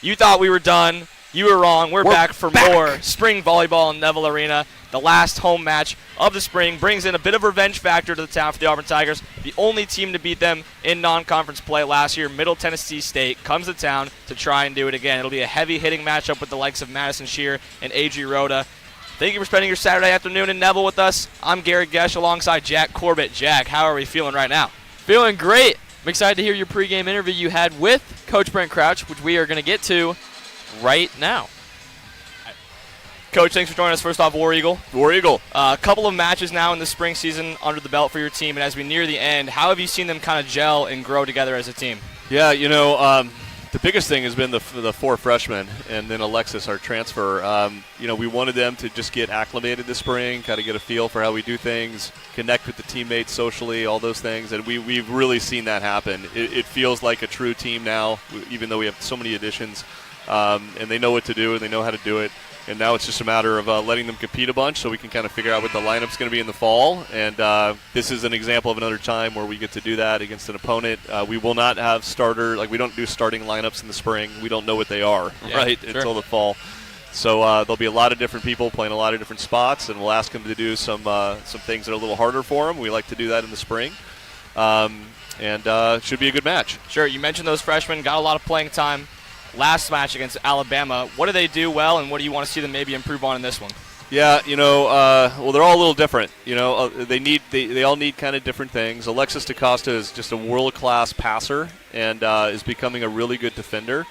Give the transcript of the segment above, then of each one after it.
You thought we were done. You were wrong. We're back for more spring volleyball in Neville Arena. The last home match of the spring brings in a bit of revenge factor to the town for the Auburn Tigers. The only team to beat them in non-conference play last year, Middle Tennessee State, comes to town to try and do it again. It'll be a heavy-hitting matchup with the likes of Madison Shear and A.G. Rhoda. Thank you for spending your Saturday afternoon in Neville with us. I'm Garrett Gesh alongside Jack Corbett. Jack, how are we feeling right now? Feeling great. I'm excited to hear your pregame interview you had with Coach Brent Crouch, which we are going to get to right now. Coach, thanks for joining us. First off, War Eagle. War Eagle. A couple of matches now in the spring season under the belt for your team, and as we near the end, how have you seen them kind of gel and grow together as a team? Yeah, the biggest thing has been the four freshmen, and then Alexis, our transfer. We wanted them to just get acclimated this spring, kind of get a feel for how we do things, connect with the teammates socially, all those things, and we've really seen that happen. It feels like a true team now, even though we have so many additions, and they know what to do and they know how to do it. And now it's just a matter of letting them compete a bunch so we can kind of figure out what the lineup's going to be in the fall. And this is an example of another time where we get to do that against an opponent. We will not have we don't do starting lineups in the spring. We don't know what they are, right, sure, until the fall. So there'll be a lot of different people playing a lot of different spots, and we'll ask them to do some things that are a little harder for them. We like to do that in the spring. And should be a good match. Sure, you mentioned those freshmen got a lot of playing time. Last match against Alabama, what do they do well, and what do you want to see them maybe improve on in this one? Yeah, well, they're all a little different. They all need kind of different things. Alexis DaCosta is just a world-class passer and is becoming a really good defender.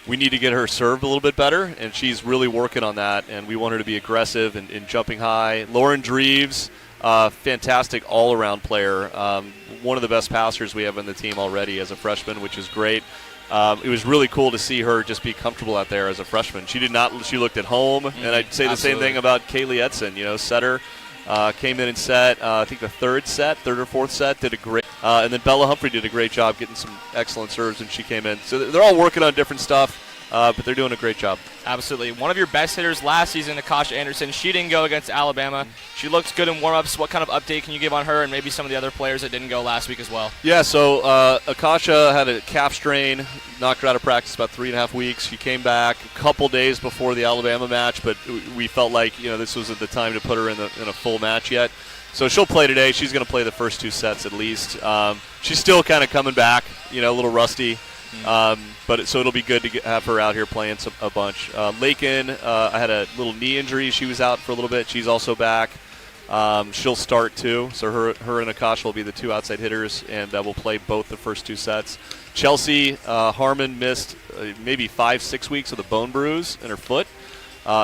We need to get her served a little bit better, and she's really working on that, and we want her to be aggressive and jumping high. Lauren Dreves, fantastic all-around player, one of the best passers we have on the team already as a freshman, which is great. It was really cool to see her just be comfortable out there as a freshman. She looked at home, and I'd say the same thing about Kaylee Edson. Setter came in and set, I think the third or fourth set, did a great, and then Bella Humphrey did a great job getting some excellent serves when she came in. So they're all working on different stuff, but they're doing a great job. Absolutely. One of your best hitters last season, Akasha Anderson, she didn't go against Alabama. She looks good in warm-ups. What kind of update can you give on her and maybe some of the other players that didn't go last week as well? Yeah, so Akasha had a calf strain, knocked her out of practice about 3.5 weeks. She came back a couple days before the Alabama match, but we felt like this wasn't the time to put her in a full match yet. So she'll play today. She's going to play the first 2 sets at least. She's still kind of coming back, a little rusty. So it'll be good to have her out here playing a bunch. Lakin, I had a little knee injury. She was out for a little bit. She's also back. She'll start too. So her and Akasha will be the 2 outside hitters, and we'll play both the first 2 sets. Chelsea Harmon missed maybe 5-6 weeks with a bone bruise in her foot.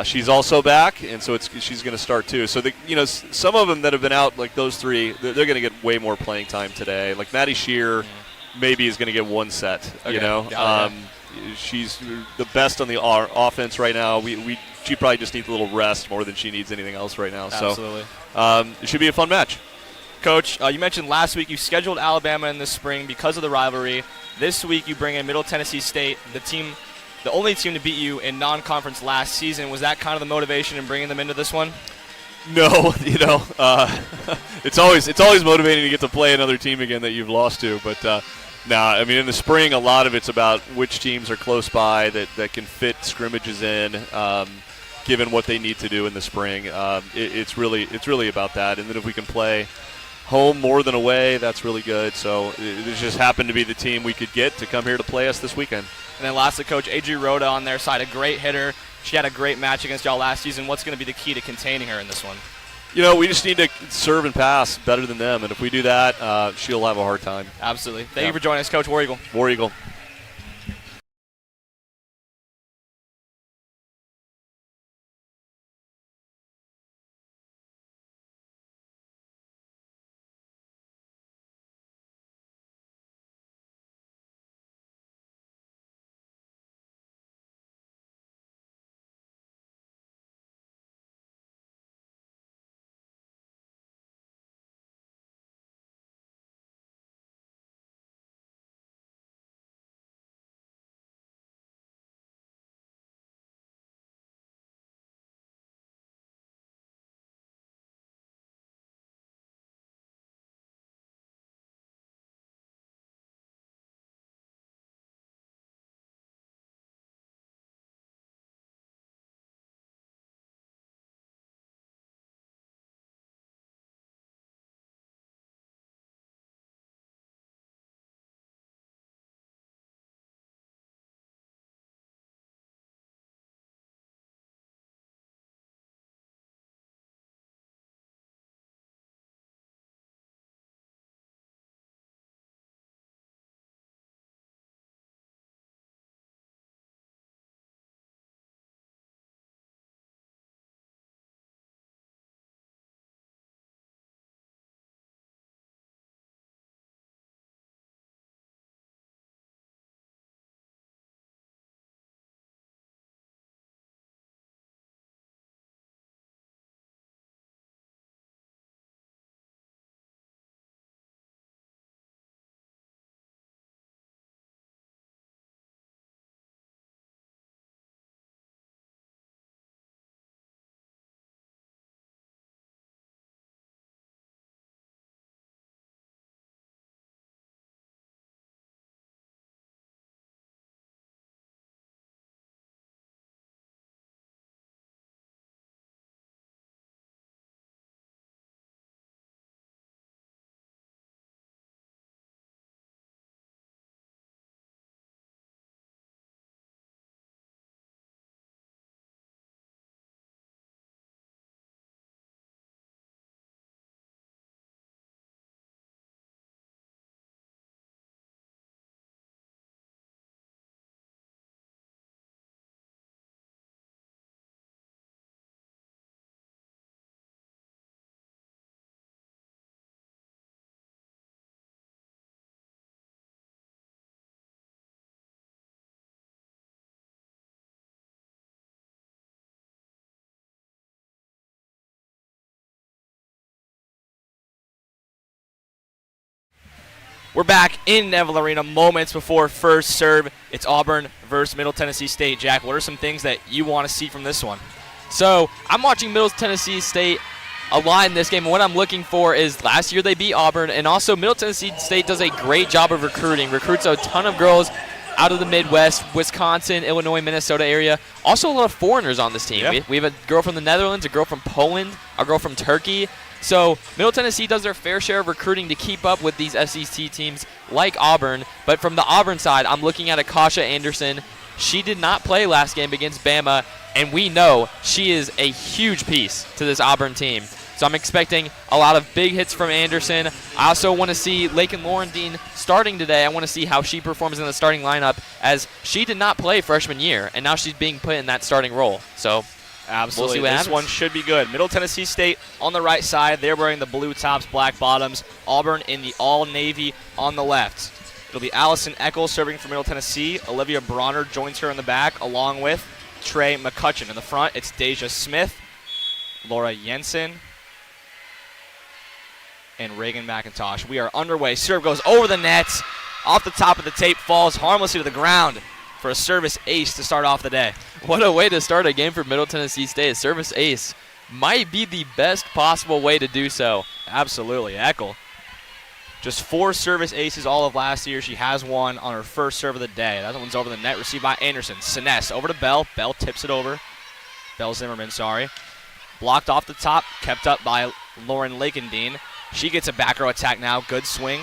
She's also back, and so she's going to start too. So some of them that have been out, like those 3, they're going to get way more playing time today. Like Maddie Shear. Maybe is going to get 1 set. Okay. She's the best on the offense right now. She probably just needs a little rest more than she needs anything else right now. Absolutely. So it should be a fun match. Coach, you mentioned last week you scheduled Alabama in the spring because of the rivalry. This week you bring in Middle Tennessee State, the only team to beat you in non-conference last season. Was that kind of the motivation in bringing them into this one? No, it's always motivating to get to play another team again that you've lost to, but. In the spring, a lot of it's about which teams are close by that can fit scrimmages in, given what they need to do in the spring. It's really about that. And then if we can play home more than away, that's really good. So it just happened to be the team we could get to come here to play us this weekend. And then lastly, Coach, A.G. Rhoda on their side, a great hitter. She had a great match against y'all last season. What's going to be the key to containing her in this one? We just need to serve and pass better than them, and if we do that, she'll have a hard time. Absolutely. Thank you for joining us, Coach. War Eagle. War Eagle. We're back in Neville Arena moments before first serve. It's Auburn versus Middle Tennessee State. Jack, what are some things that you want to see from this one? So I'm watching Middle Tennessee State a lot in this game, and what I'm looking for is last year they beat Auburn, and also Middle Tennessee State does a great job of recruits a ton of girls out of the Midwest, Wisconsin, Illinois, Minnesota area. Also a lot of foreigners on this team. Yeah. We have a girl from the Netherlands, a girl from Poland, a girl from Turkey. So Middle Tennessee does their fair share of recruiting to keep up with these SEC teams like Auburn. But from the Auburn side, I'm looking at Akasha Anderson. She did not play last game against Bama, and we know she is a huge piece to this Auburn team. So I'm expecting a lot of big hits from Anderson. I also want to see Lakin Laurendine starting today. I want to see how she performs in the starting lineup, as she did not play freshman year, and now she's being put in that starting role. So absolutely, we'll see what this happens. one should be good. Middle Tennessee State on the right side. They're wearing the blue tops, black bottoms. Auburn in the all-navy on the left. It'll be Allison Eckel serving for Middle Tennessee. Olivia Bronner joins her in the back, along with Trey McCutcheon. In the front, it's Deja Smith, Laura Jensen, and Reagan McIntosh. We are underway. Serve goes over the net, off the top of the tape, falls harmlessly to the ground for a service ace to start off the day. What a way to start a game for Middle Tennessee State. A service ace might be the best possible way to do so. Absolutely. Eckel, just 4 service aces all of last year. She has one on her first serve of the day. That one's over the net, received by Anderson. Siness over to Bell. Bell tips it over. Bell Zimmerman, sorry. Blocked off the top, kept up by Lauren Lakendine. She gets a back row attack now. Good swing.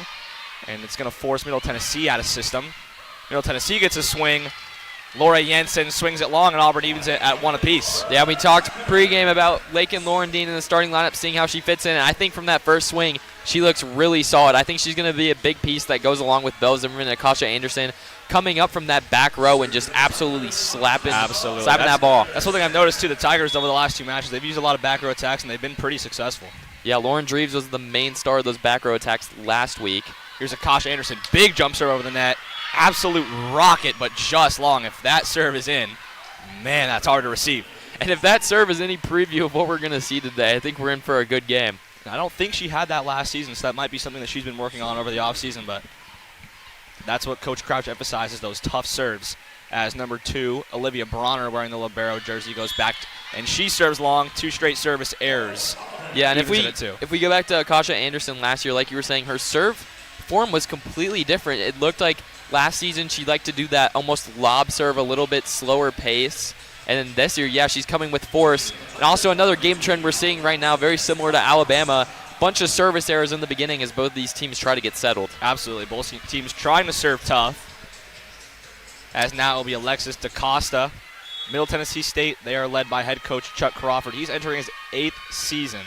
And it's going to force Middle Tennessee out of system. Middle Tennessee gets a swing. Laura Jensen swings it long, and Auburn evens it at 1 apiece. Yeah, we talked pregame about Lakin Laurendine in the starting lineup, seeing how she fits in. And I think from that first swing, she looks really solid. I think she's going to be a big piece that goes along with Bell Zimmerman and Akasha Anderson, coming up from that back row and just absolutely slapping that ball. That's one thing I've noticed, too. The Tigers, over the last 2 matches, they've used a lot of back row attacks, and they've been pretty successful. Yeah, Lauren Dreves was the main star of those back row attacks last week. Here's Akasha Anderson. Big jump serve over the net. Absolute rocket, but just long. If that serve is in, man, that's hard to receive. And if that serve is any preview of what we're going to see today, I think we're in for a good game. I don't think she had that last season, so that might be something that she's been working on over the offseason, but that's what Coach Crouch emphasizes, those tough serves. As number 2, Olivia Bronner, wearing the libero jersey, goes back, and she serves long, 2 straight service errors. Yeah, and if we go back to Akasha Anderson last year, like you were saying, her serve form was completely different. It looked like last season she liked to do that almost lob serve, a little bit slower pace. And then this year, yeah, she's coming with force. And also another game trend we're seeing right now, very similar to Alabama, bunch of service errors in the beginning as both these teams try to get settled. Absolutely. Both teams trying to serve tough. As now it will be Alexis DaCosta. Middle Tennessee State, they are led by head coach Chuck Crawford. He's entering his 8th season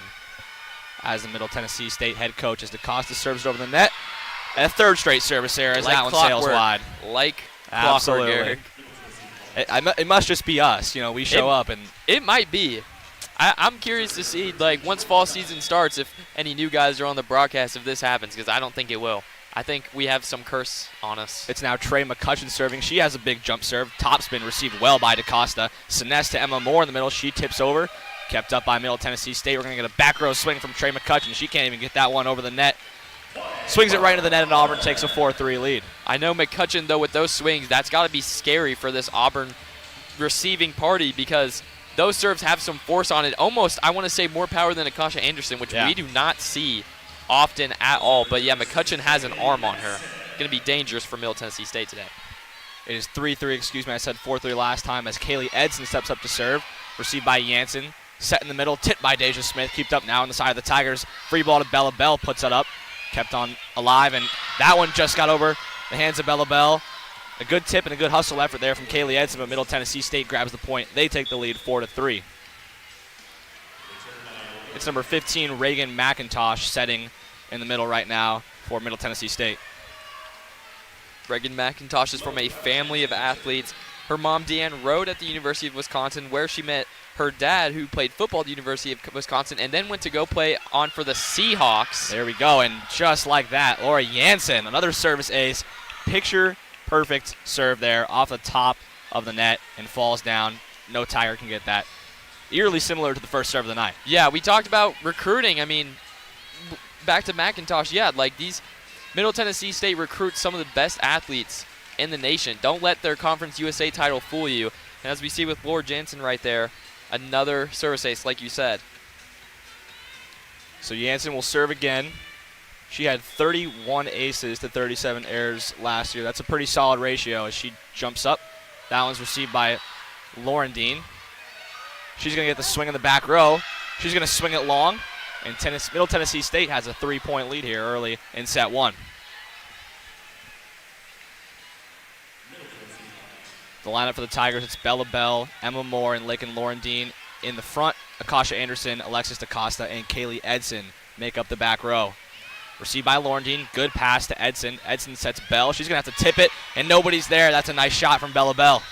as the Middle Tennessee State head coach, as DaCosta serves it over the net. And a 3rd straight service error as that one sails wide. Like absolutely. It must just be us. You know, we show up and it might be. I'm curious to see, like, once fall season starts, if any new guys are on the broadcast, if this happens, because I don't think it will. I think we have some curse on us. It's now Trey McCutcheon serving. She has a big jump serve. Topspin received well by DaCosta. Siness to Emma Moore in the middle. She tips over. Kept up by Middle Tennessee State. We're going to get a back row swing from Trey McCutcheon. She can't even get that one over the net. Swings it right into the net, and Auburn takes a 4-3 lead. I know McCutcheon, though, with those swings, that's got to be scary for this Auburn receiving party, because those serves have some force on it. Almost, I want to say, more power than Akasha Anderson, which we do not see often at all. But, yeah, McCutcheon has an arm on her. Going to be dangerous for Middle Tennessee State today. It is 3-3, excuse me. I said 4-3 last time, as Kaylee Edson steps up to serve. Received by Jansen. Set in the middle. Tipped by Deja Smith. Kept up now on the side of the Tigers. Free ball to Bella Bell. Puts it up. Kept on alive, and that one just got over the hands of Bella Bell. A good tip and a good hustle effort there from Kaylee Edson, but Middle Tennessee State grabs the point. They take the lead 4-3. It's number 15, Reagan McIntosh, setting in the middle right now for Middle Tennessee State. Reagan McIntosh is from a family of athletes. Her mom, Deanne, rode at the University of Wisconsin, where she met her dad, who played football at the University of Wisconsin, and then went to go play on for the Seahawks. There we go, and just like that, Laura Jansen, another service ace. Picture-perfect serve there off the top of the net and falls down. No Tiger can get that. Eerily similar to the first serve of the night. Yeah, we talked about recruiting. I mean, back to McIntosh, yeah, like these Middle Tennessee State recruits some of the best athletes in the nation. Don't let their Conference USA title fool you. And as we see with Laura Jansen right there, another service ace, like you said. So Jansen will serve again. She had 31 aces to 37 errors last year. That's a pretty solid ratio as she jumps up. That one's received by Lauren Dean. She's going to get the swing in the back row. She's going to swing it long. And Middle Tennessee State has a 3-point lead here early in set one. The lineup for the Tigers, it's Bella Bell, Emma Moore, and Lakin Lauren Dean. In the front, Akasha Anderson, Alexis DaCosta, and Kaylee Edson make up the back row. Received by Lauren Dean, good pass to Edson. Edson sets Bell. She's going to have to tip it, and nobody's there. That's a nice shot from Bella Bell.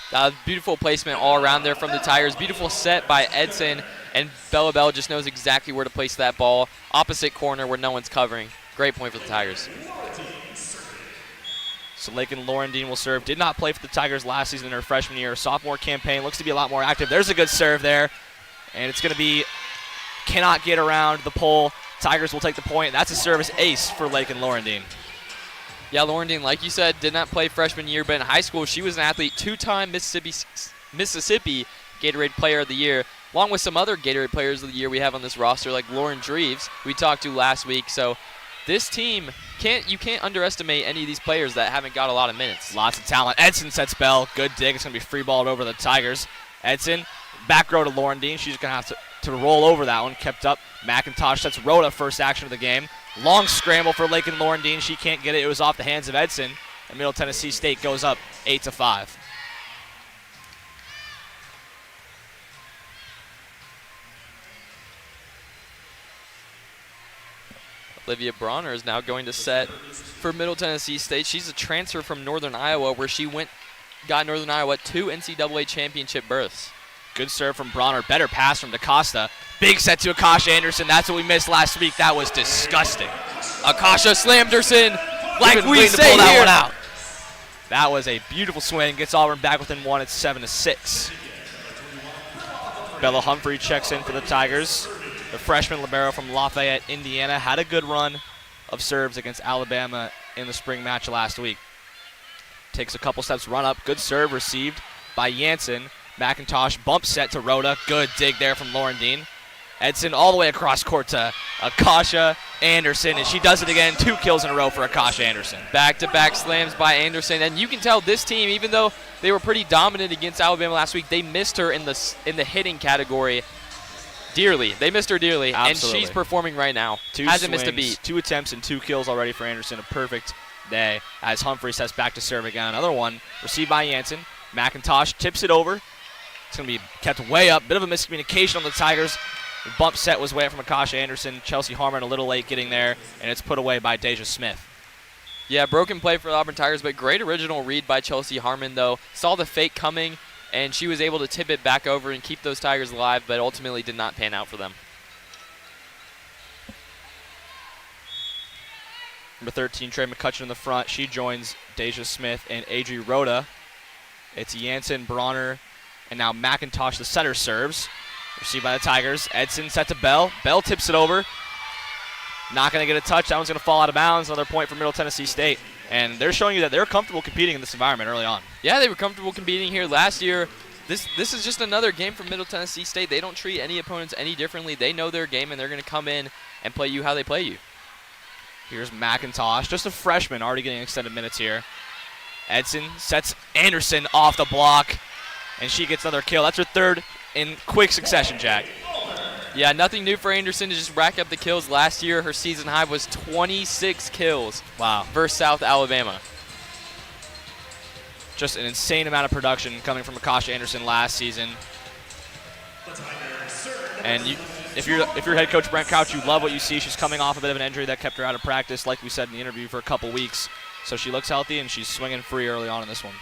Beautiful placement all around there from the Tigers. Beautiful set by Edson, and Bella Bell just knows exactly where to place that ball. Opposite corner where no one's covering. Great point for the Tigers. So Lakin Lauren Dean will serve. Did not play for the Tigers last season in her freshman year. Sophomore campaign, looks to be a lot more active. There's a good serve there. And it's going to be, cannot get around the pole. Tigers will take the point. That's a service ace for Lakin Lauren Dean. Yeah, Lauren Dean, like you said, did not play freshman year, but in high school she was an athlete, two-time Mississippi Gatorade Player of the Year, along with some other Gatorade Players of the Year we have on this roster, like Lauren Dreves, we talked to last week. So this team, you can't underestimate any of these players that haven't got a lot of minutes. Lots of talent. Edson sets Bell. Good dig. It's going to be free balled over the Tigers. Edson, back row to Lauren Dean. She's going to have to roll over that one. Kept up. McIntosh sets Rhoda first action of the game. Long scramble for Lakin Lauren Dean. She can't get it. It was off the hands of Edson. And Middle Tennessee State goes up 8-5. Olivia Bronner is now going to set for Middle Tennessee State. She's a transfer from Northern Iowa, where she got Northern Iowa 2 NCAA championship berths. Good serve from Bronner. Better pass from DaCosta. Big set to Akasha Anderson. That's what we missed last week. That was disgusting. Akasha slammed her in, like we say that one out. That was a beautiful swing. Gets Auburn back within one. It's 7-6. Bella Humphrey checks in for the Tigers. The freshman libero from Lafayette, Indiana, had a good run of serves against Alabama in the spring match last week. Takes a couple steps, run up. Good serve received by Jansen. McIntosh bump set to Rhoda. Good dig there from Lauren Dean. Edson all the way across court to Akasha Anderson, and she does it again. 2 kills in a row for Akasha Anderson. Back-to-back slams by Anderson, and you can tell this team, even though they were pretty dominant against Alabama last week, they missed her in the hitting category dearly. They missed her dearly, Absolutely. And she's performing right now. 2 Hasn't swings, missed a beat. 2 attempts and 2 kills already for Anderson. A perfect day as Humphrey sets back to serve again. Another one received by Jansen. McIntosh tips it over. It's going to be kept way up. Bit of a miscommunication on the Tigers. The bump set was way up from Akasha Anderson. Chelsea Harmon a little late getting there, and it's put away by Deja Smith. Yeah, broken play for the Auburn Tigers, but great original read by Chelsea Harmon, though. Saw the fake coming, and she was able to tip it back over and keep those Tigers alive, but ultimately did not pan out for them. Number 13, Trey McCutcheon in the front. She joins Deja Smith and Adri Rhoda. It's Jansen, Bronner, and now McIntosh, the setter, serves. Received by the Tigers. Edson set to Bell. Bell tips it over. Not going to get a touch. That one's going to fall out of bounds. Another point for Middle Tennessee State. And they're showing you that they're comfortable competing in this environment early on. Yeah, they were comfortable competing here last year. This is just another game for Middle Tennessee State. They don't treat any opponents any differently. They know their game, and they're going to come in and play you how they play you. Here's McIntosh, just a freshman, already getting extended minutes here. Edson sets Anderson off the block, and she gets another kill. That's her third in quick succession, Jack. Yeah, nothing new for Anderson to just rack up the kills. Last year, her season high was 26 kills. Wow. Versus South Alabama. Just an insane amount of production coming from Akasha Anderson last season. And if you're head coach Brent Couch, you love what you see. She's coming off a bit of an injury that kept her out of practice, like we said in the interview, for a couple weeks. So she looks healthy, and she's swinging free early on in this one.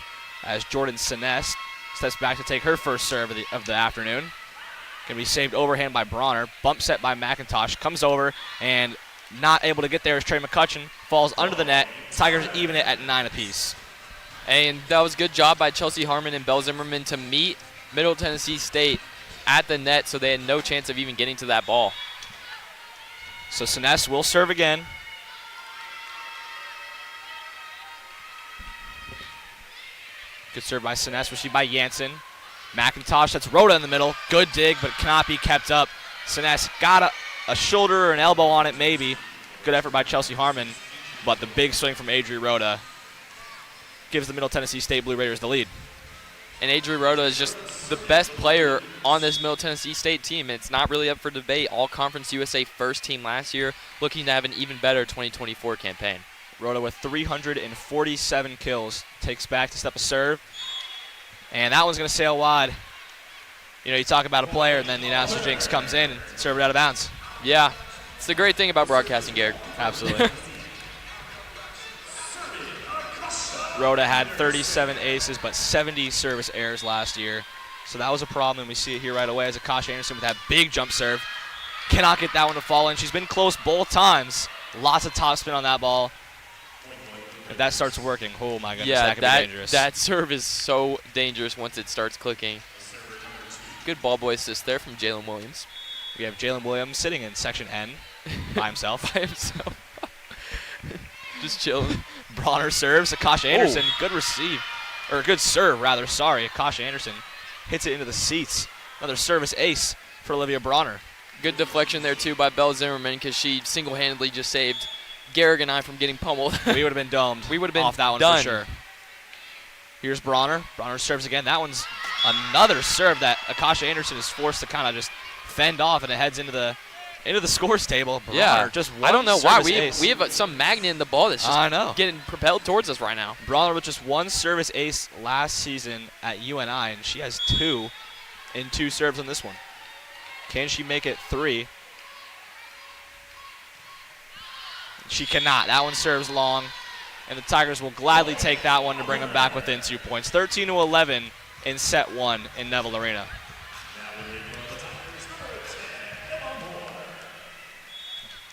As Jordan Sinest steps back to take her first serve of the afternoon. Going to be saved overhand by Bronner. Bump set by McIntosh. Comes over, and not able to get there is Trey McCutcheon. Falls under the net. Tigers even it at 9 apiece. And that was a good job by Chelsea Harmon and Belle Zimmerman to meet Middle Tennessee State at the net, so they had no chance of even getting to that ball. So Sinest will serve again. Good serve by Sinnes, received by Jansen. McIntosh, that's Rhoda in the middle. Good dig, but cannot be kept up. Sinnes got a shoulder or an elbow on it, maybe. Good effort by Chelsea Harmon, but the big swing from Adri Rhoda gives the Middle Tennessee State Blue Raiders the lead. And Adri Rhoda is just the best player on this Middle Tennessee State team. It's not really up for debate. All-Conference USA first team last year, looking to have an even better 2024 campaign. Rhoda with 347 kills takes back to step a serve. And that one's going to sail wide. You know, you talk about a player, and then the announcer jinx comes in and serve it out of bounds. Yeah, it's the great thing about broadcasting, Garrett. Absolutely. Rhoda had 37 aces, but 70 service errors last year. So that was a problem, and we see it here right away as Akasha Anderson with that big jump serve. Cannot get that one to fall in. She's been close both times. Lots of top spin on that ball. If that starts working, oh my goodness, that could be dangerous. That serve is so dangerous once it starts clicking. Good ball boy assist there from Jalen Williams. We have Jalen Williams sitting in section N by himself. Just chilling. Bronner serves. Akasha Anderson, good receive. Or good serve, rather. Sorry. Akasha Anderson hits it into the seats. Another service ace for Olivia Bronner. Good deflection there, too, by Belle Zimmerman because she single-handedly just saved Garrick and I from getting pummeled. We would have been domed. We would have been off that one done. for sure. Here's Bronner. Bronner serves again. That one's another serve that Akasha Anderson is forced to kind of just fend off, and it heads into the scores table. Bronner, yeah, just one I don't know why ace. we have some magnet in the ball that's just getting propelled towards us right now. Bronner with just one service ace last season at UNI, and she has 2 in 2 serves on this one. Can she make it 3? She cannot. That one serves long, and the Tigers will gladly take that one to bring them back within 2 points. 13-11 in set 1 in Neville Arena.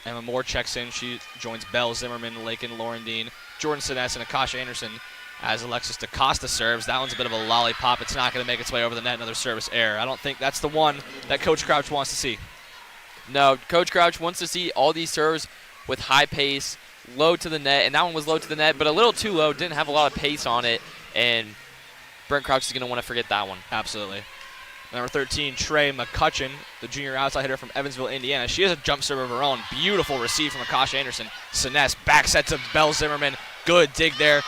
Emma Moore checks in. She joins Belle Zimmerman, Lakin Laurendine, Jordan Sinnes, and Akasha Anderson as Alexis DaCosta serves. That one's a bit of a lollipop. It's not going to make its way over the net. Another service error. I don't think that's the one that Coach Crouch wants to see. No, Coach Crouch wants to see all these serves with high pace, low to the net, and that one was low to the net, but a little too low. Didn't have a lot of pace on it, and Brent Crouch is going to want to forget that one. Absolutely. Number 13, Trey McCutcheon, the junior outside hitter from Evansville, Indiana. She has a jump serve of her own. Beautiful receive from Akasha Anderson. Sinnes back set to Belle Zimmerman. Good dig there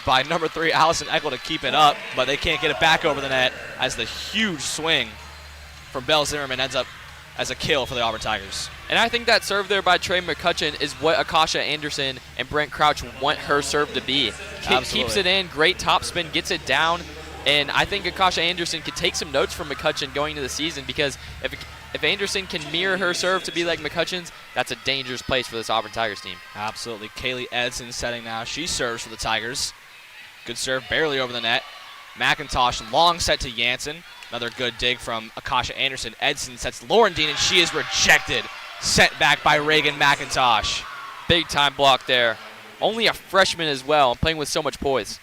by number 3, Allison Eckel to keep it up, but they can't get it back over the net as the huge swing from Belle Zimmerman ends up as a kill for the Auburn Tigers. And I think that serve there by Trey McCutcheon is what Akasha Anderson and Brent Crouch want her serve to be. Keeps it in, great top spin, gets it down. And I think Akasha Anderson could take some notes from McCutcheon going into the season because if Anderson can mirror her serve to be like McCutcheon's, that's a dangerous place for this Auburn Tigers team. Absolutely. Kaylee Edson setting now. She serves for the Tigers. Good serve, barely over the net. McIntosh, long set to Jansen. Another good dig from Akasha Anderson. Edson sets Laurendine, and she is rejected. Sent back by Reagan McIntosh. Big time block there. Only a freshman as well, playing with so much poise.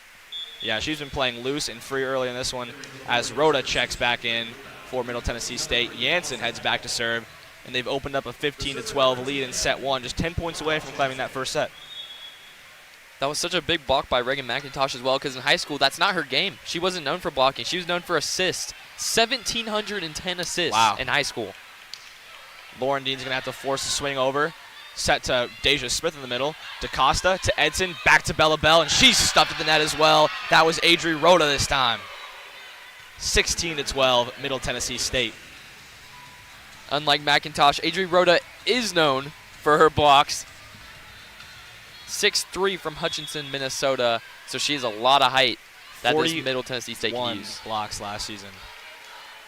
Yeah, she's been playing loose and free early in this one as Rhoda checks back in for Middle Tennessee State. Jansen heads back to serve, and they've opened up a 15-12 lead in set 1, just 10 points away from claiming that first set. That was such a big block by Reagan McIntosh as well because in high school, that's not her game. She wasn't known for blocking. She was known for assists. 1,710 assists in high school. Laurendine's going to have to force a swing over. Set to Deja Smith in the middle. DaCosta to Edson, back to Bella Bell, and she's stuffed at the net as well. That was Adri Rhoda this time. 16-12, Middle Tennessee State. Unlike McIntosh, Adri Rhoda is known for her blocks. 6'3" from Hutchinson, Minnesota, so she has a lot of height that this Middle Tennessee State can use. Blocks last season.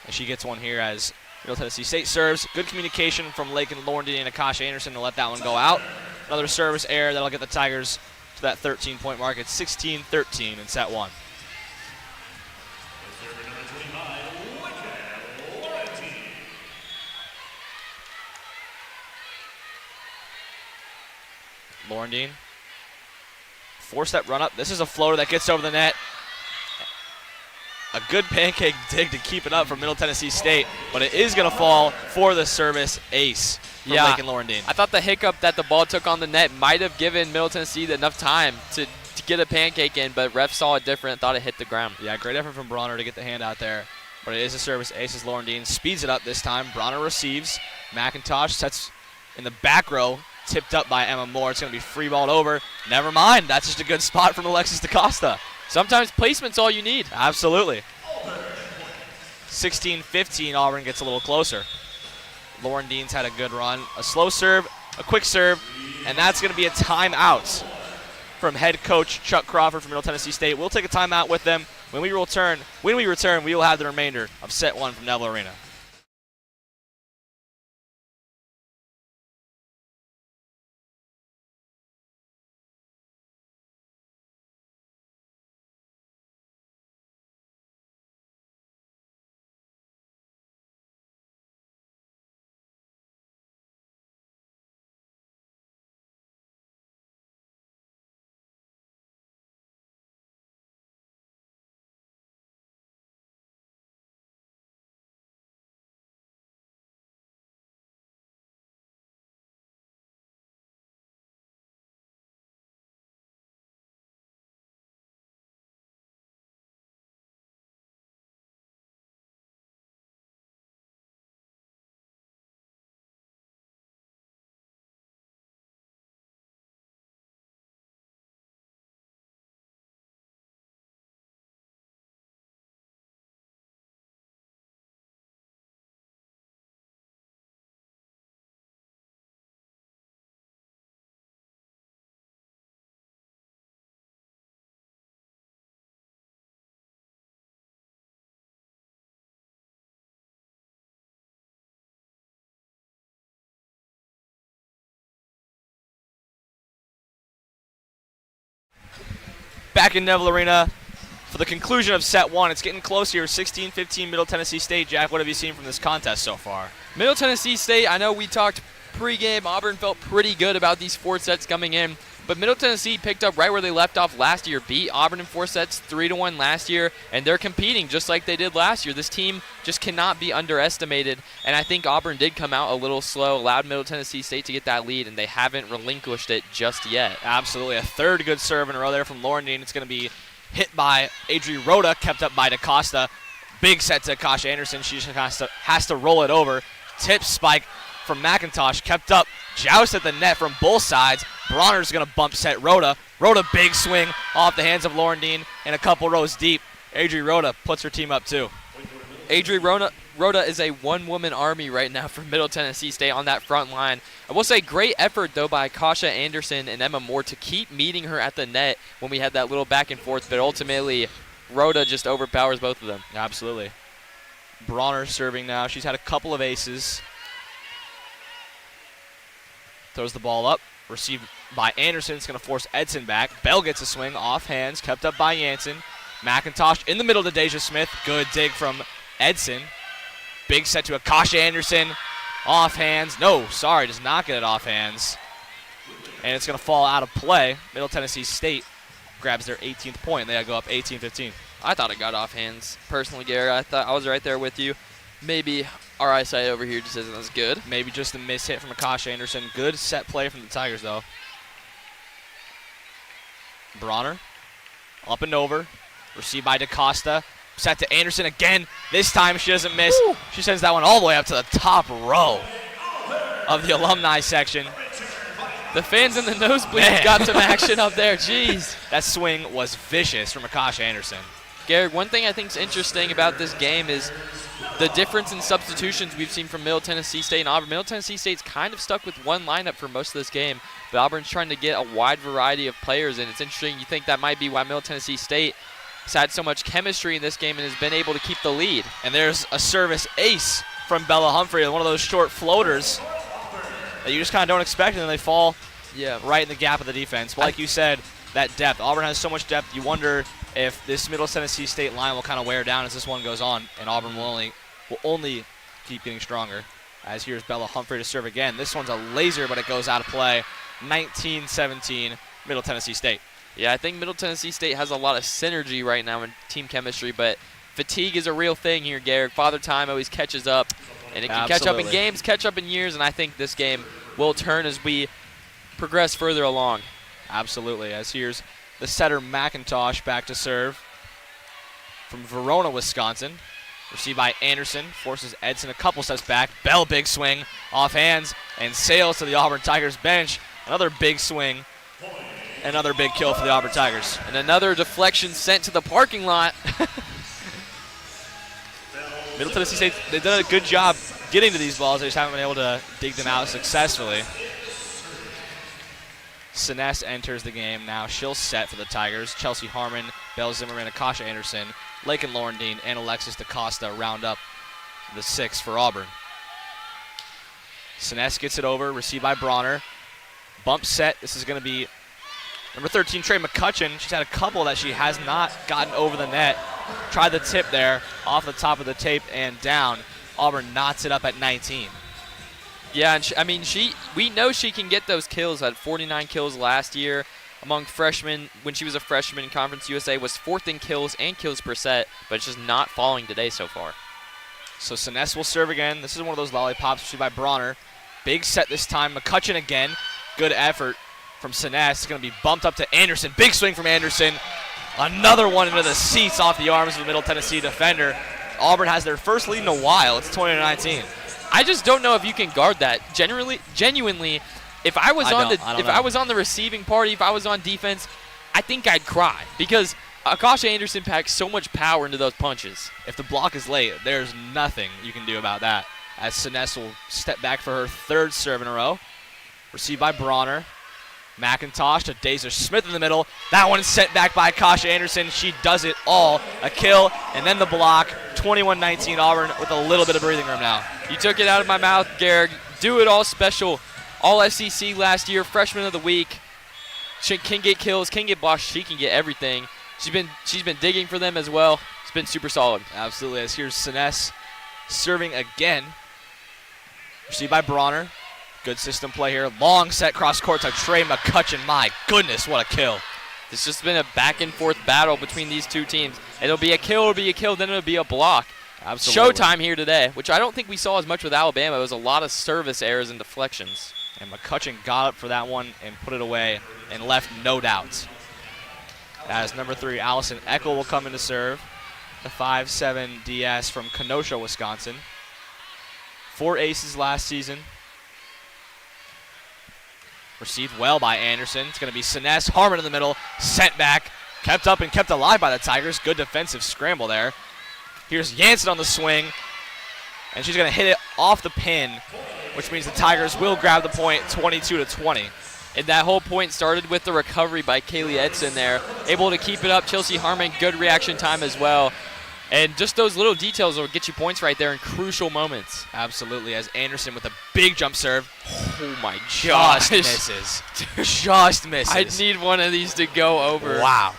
And she gets one here as Middle Tennessee State serves. Good communication from Lakin Laurendine and Akasha Anderson to let that one go out. Another service error that'll get the Tigers to that 13-point mark. It's 16-13 in set 1. Laurendine. Force that run up. This is a floater that gets over the net. A good pancake dig to keep it up from Middle Tennessee State, but it is going to fall for the service ace from Lakin Laurendine. I thought the hiccup that the ball took on the net might have given Middle Tennessee enough time to to get a pancake in, but ref saw it different, thought it hit the ground. Yeah, great effort from Bronner to get the hand out there. But it is a service ace as Laurendine speeds it up this time. Bronner receives. McIntosh sets in the back row, tipped up by Emma Moore. It's going to be free balled over. Never mind. That's just a good spot from Alexis DaCosta. Sometimes placement's all you need. Absolutely. 16-15, Auburn gets a little closer. Laurendine's had a good run. A slow serve, a quick serve, and that's going to be a timeout from head coach Chuck Crawford from Middle Tennessee State. We'll take a timeout with them. When we return, we will have the remainder of set 1 from Neville Arena. Back in Neville Arena for the conclusion of set 1. It's getting close here. 16-15 Middle Tennessee State. Jack, what have you seen from this contest so far? Middle Tennessee State, I know we talked pregame. Auburn felt pretty good about these 4 sets coming in. But Middle Tennessee picked up right where they left off last year, beat Auburn in 4 sets, 3-1 last year, and they're competing just like they did last year. This team just cannot be underestimated, and I think Auburn did come out a little slow, allowed Middle Tennessee State to get that lead, and they haven't relinquished it just yet. Absolutely. A third good serve in a row there from Laurendine. It's going to be hit by Adri Rhoda, kept up by DaCosta. Big set to Kasha Anderson. She just has to roll it over. Tip spike from McIntosh, kept up, joust at the net from both sides. Bronner's going to bump set Rhoda. Rhoda, big swing off the hands of Laurendine and a couple rows deep. Adri Rhoda puts her team up too. Adri Rhoda is a one-woman army right now for Middle Tennessee State on that front line. I will say great effort, though, by Kasha Anderson and Emma Moore to keep meeting her at the net when we had that little back and forth, but ultimately Rhoda just overpowers both of them. Absolutely. Bronner serving now. She's had a couple of aces. Throws the ball up, received by Anderson. It's going to force Edson back. Bell gets a swing, off hands, kept up by Jansen. McIntosh in the middle to Deja Smith. Good dig from Edson. Big set to Akasha Anderson. Off hands. No, sorry, does not get it off hands. And it's going to fall out of play. Middle Tennessee State grabs their 18th point. They go up 18-15. I thought it got off hands. Personally, Gary, I thought I was right there with you. Maybe our eyesight over here just isn't as good. Maybe just a miss hit from Akasha Anderson. Good set play from the Tigers, though. Bronner up and over. Received by DaCosta. Set to Anderson again. This time she doesn't miss. Woo. She sends that one all the way up to the top row of the alumni section. The fans in the nosebleeds got some action up there. Jeez. That swing was vicious from Akasha Anderson. Garrett, one thing I think is interesting about this game is the difference in substitutions we've seen from Middle Tennessee State and Auburn. Middle Tennessee State's kind of stuck with one lineup for most of this game, but Auburn's trying to get a wide variety of players, and it's interesting. You think that might be why Middle Tennessee State has had so much chemistry in this game and has been able to keep the lead. And there's a service ace from Bella Humphrey, one of those short floaters that you just kind of don't expect, and then they fall right in the gap of the defense. But like you said, that depth. Auburn has so much depth, you wonder if this Middle Tennessee State line will kind of wear down as this one goes on, and Auburn will only keep getting stronger. As here's Bella Humphrey to serve again. This one's a laser, but it goes out of play. 19-17, Middle Tennessee State. Yeah, I think Middle Tennessee State has a lot of synergy right now in team chemistry, but fatigue is a real thing here, Garrett. Father Time always catches up, and it can catch up in games, catch up in years, and I think this game will turn as we progress further along. Absolutely. As here's the setter McIntosh back to serve from Verona, Wisconsin. Received by Anderson, forces Edson a couple steps back. Bell, big swing, off hands, and sails to the Auburn Tigers bench. Another big swing, another big kill for the Auburn Tigers. And another deflection sent to the parking lot. Middle Tennessee State, they've done a good job getting to these balls. They just haven't been able to dig them out successfully. Siness enters the game now. She'll set for the Tigers. Chelsea Harmon, Belle Zimmerman, Akasha Anderson, Lakin Laurendine, and Alexis DaCosta round up the 6 for Auburn. Siness gets it over, received by Bronner. Bump set. This is going to be number 13, Trey McCutcheon. She's had a couple that she has not gotten over the net. Tried the tip there, off the top of the tape and down. Auburn knots it up at 19. Yeah, and we know she can get those kills. Had 49 kills last year among freshmen. When she was a freshman in Conference USA, was 4th in kills and kills per set, but it's just not falling today so far. So Siness will serve again. This is one of those lollipops received by Bronner. Big set this time. McCutcheon again. Good effort from Siness. It's going to be bumped up to Anderson. Big swing from Anderson. Another one into the seats off the arms of the Middle Tennessee defender. Auburn has their first lead in a while. It's 20-19. I just don't know if you can guard that. Genuinely, if I was on the receiving party, if I was on defense, I think I'd cry because Akasha Anderson packs so much power into those punches. If the block is late, there's nothing you can do about that. As Siness will step back for her 3rd serve in a row. Received by Bronner. McIntosh to Dazer Smith in the middle. That one is sent back by Akasha Anderson. She does it all. A kill, and then the block. 21-19 Auburn with a little bit of breathing room now. You took it out of my mouth, Garrick. Do it all special. All SEC last year, freshman of the week. She can get kills, can get blocks. She can get everything. She's been digging for them as well. It's been super solid. Absolutely. As here's Siness serving again. Received by Bronner. Good system play here. Long set cross court to Trey McCutcheon. My goodness, what a kill. It's just been a back-and-forth battle between these two teams. It'll be a kill, then it'll be a block. Absolutely. Showtime here today, which I don't think we saw as much with Alabama. It was a lot of service errors and deflections. And McCutcheon got up for that one and put it away and left no doubts. As number 3, Allison Eckel will come in to serve. The 5'7" DS from Kenosha, Wisconsin. 4 aces last season. Received well by Anderson. It's going to be Siness. Harmon in the middle. Sent back. Kept up and kept alive by the Tigers. Good defensive scramble there. Here's Jansen on the swing. And she's going to hit it off the pin, which means the Tigers will grab the point 22-20. And that whole point started with the recovery by Kaylee Edson there. Able to keep it up. Chelsea Harmon, good reaction time as well. And just those little details will get you points right there in crucial moments. Absolutely, as Anderson with a big jump serve. Oh my gosh. Just misses. Just misses. I need one of these to go over. Wow.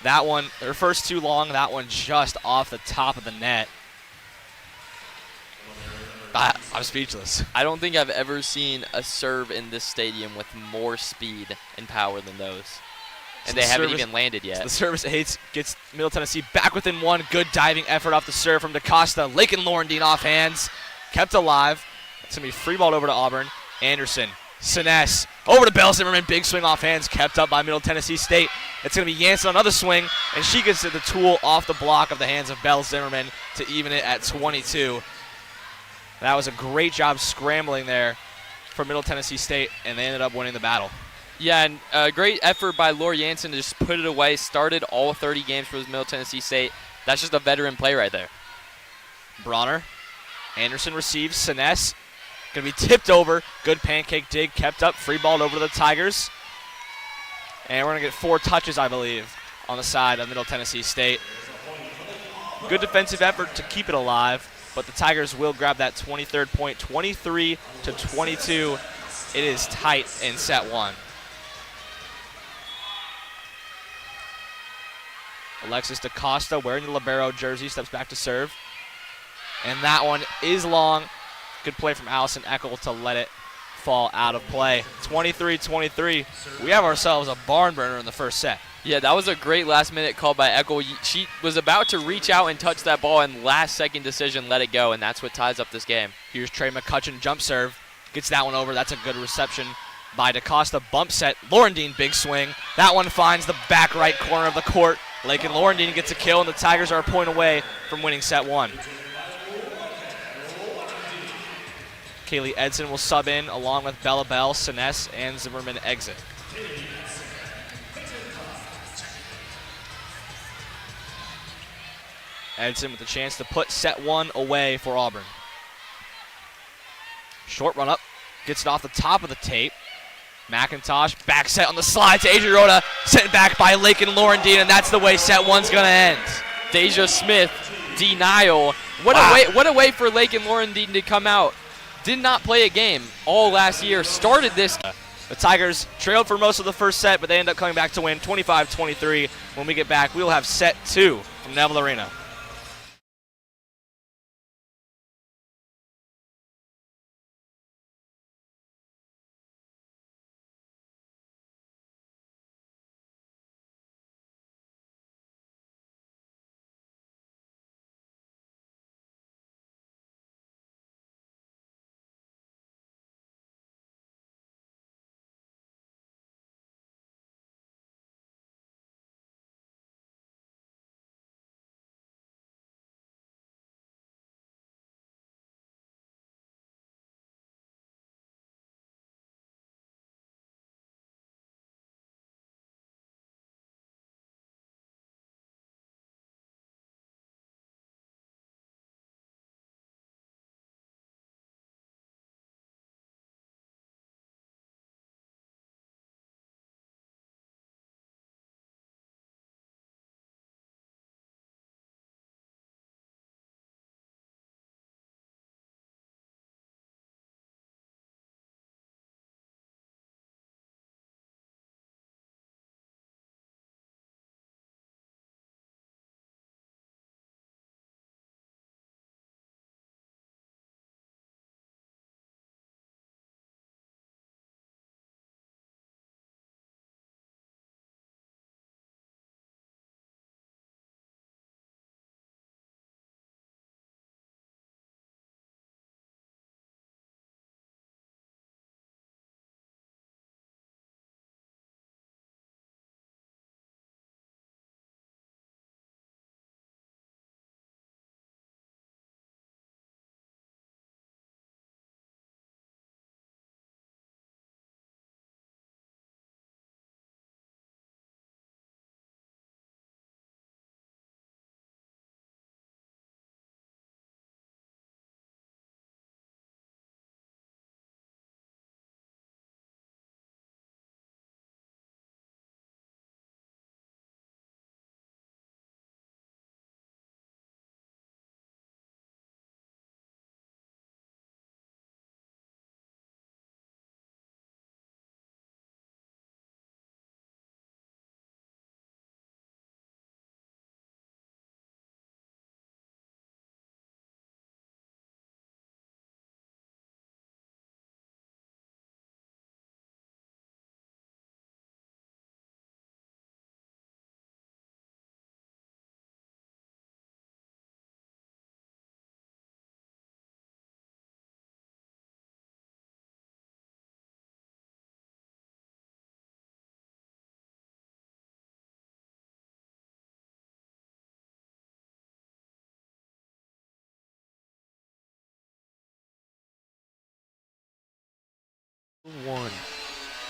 That one, her first 2 long, that one just off the top of the net. I'm speechless. I don't think I've ever seen a serve in this stadium with more speed and power than those. And they haven't even landed yet. The service aids gets Middle Tennessee back within 1. Good diving effort off the serve from DaCosta. Lakin Laurendine off hands. Kept alive. It's going to be free ball over to Auburn. Anderson. Siness. Over to Belle Zimmerman. Big swing off hands. Kept up by Middle Tennessee State. It's going to be Jansen on another swing. And she gets the tool off the block of the hands of Belle Zimmerman to even it at 22. That was a great job scrambling there for Middle Tennessee State. And they ended up winning the battle. Yeah, and a great effort by Laura Jansen to just put it away. Started all 30 games for Middle Tennessee State. That's just a veteran play right there. Bronner. Anderson receives. Siness. Going to be tipped over. Good pancake dig. Kept up. Free balled over to the Tigers. And we're going to get 4 touches, I believe, on the side of Middle Tennessee State. Good defensive effort to keep it alive. But the Tigers will grab that 23rd point. 23-22. It is tight in set 1. Alexis DaCosta wearing the libero jersey steps back to serve. And that one is long. Good play from Allison Eckel to let it fall out of play. 23-23. We have ourselves a barn burner in the first set. Yeah, that was a great last-minute call by Eckel. She was about to reach out and touch that ball, and last-second decision let it go, and that's what ties up this game. Here's Trey McCutcheon jump serve. Gets that one over. That's a good reception by DaCosta. Bump set. Laurendine, big swing. That one finds the back right corner of the court. Lakin Laurendine gets a kill, and the Tigers are a point away from winning set 1. Kaylee Edson will sub in along with Bella Bell, Siness, and Zimmerman exit. Edson with a chance to put set 1 away for Auburn. Short run up, gets it off the top of the tape. McIntosh, back set on the slide to Adrian Rhoda, sent back by Lakin Laurendine, and that's the way set 1's gonna end. Deja Smith, denial. What a way for Lakin Laurendine to come out. Did not play a game all last year, started this. The Tigers trailed for most of the first set, but they end up coming back to win 25-23. When we get back, we will have set 2 from Neville Arena.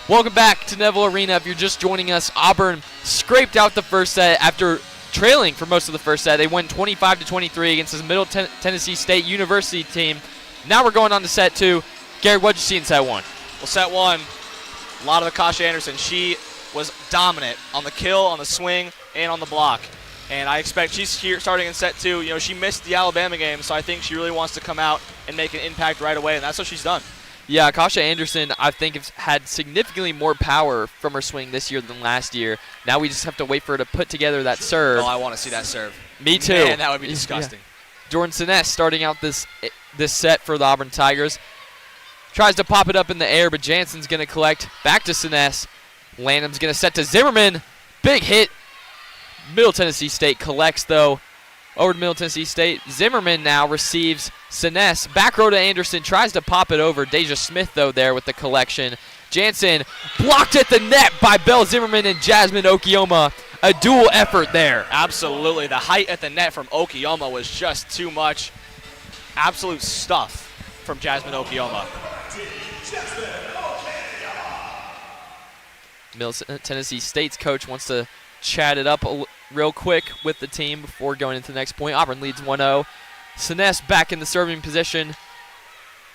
Welcome back to Neville Arena. If you're just joining us, Auburn scraped out the first set after trailing for most of the first set. They won 25-23 against this Middle Tennessee State University team. Now we're going on to set 2. Gary, what'd you see in set 1? Well, set 1, a lot of Akasha Anderson. She was dominant on the kill, on the swing, and on the block. And I expect she's here starting in set 2. You know, she missed the Alabama game, so I think she really wants to come out and make an impact right away, and that's what she's done. Yeah, Akasha Anderson, I think, has had significantly more power from her swing this year than last year. Now we just have to wait for her to put together that serve. Oh, I want to see that serve. Me too. Man, that would be disgusting. Yeah. Jordan Siness starting out this set for the Auburn Tigers. Tries to pop it up in the air, but Jansen's going to collect. Back to Siness. Lanham's going to set to Zimmerman. Big hit. Middle Tennessee State collects, though. Over to Middle Tennessee State. Zimmerman now receives Siness. Back row to Anderson. Tries to pop it over. Deja Smith, though, there with the collection. Jansen blocked at the net by Belle Zimmerman and Jasmine Okiyama. A dual effort there. Absolutely. The height at the net from Okiyama was just too much. Absolute stuff from Jasmine Okiyama. Tennessee State's coach wants to chat it up real quick with the team before going into the next point. Auburn leads 1-0. Siness back in the serving position.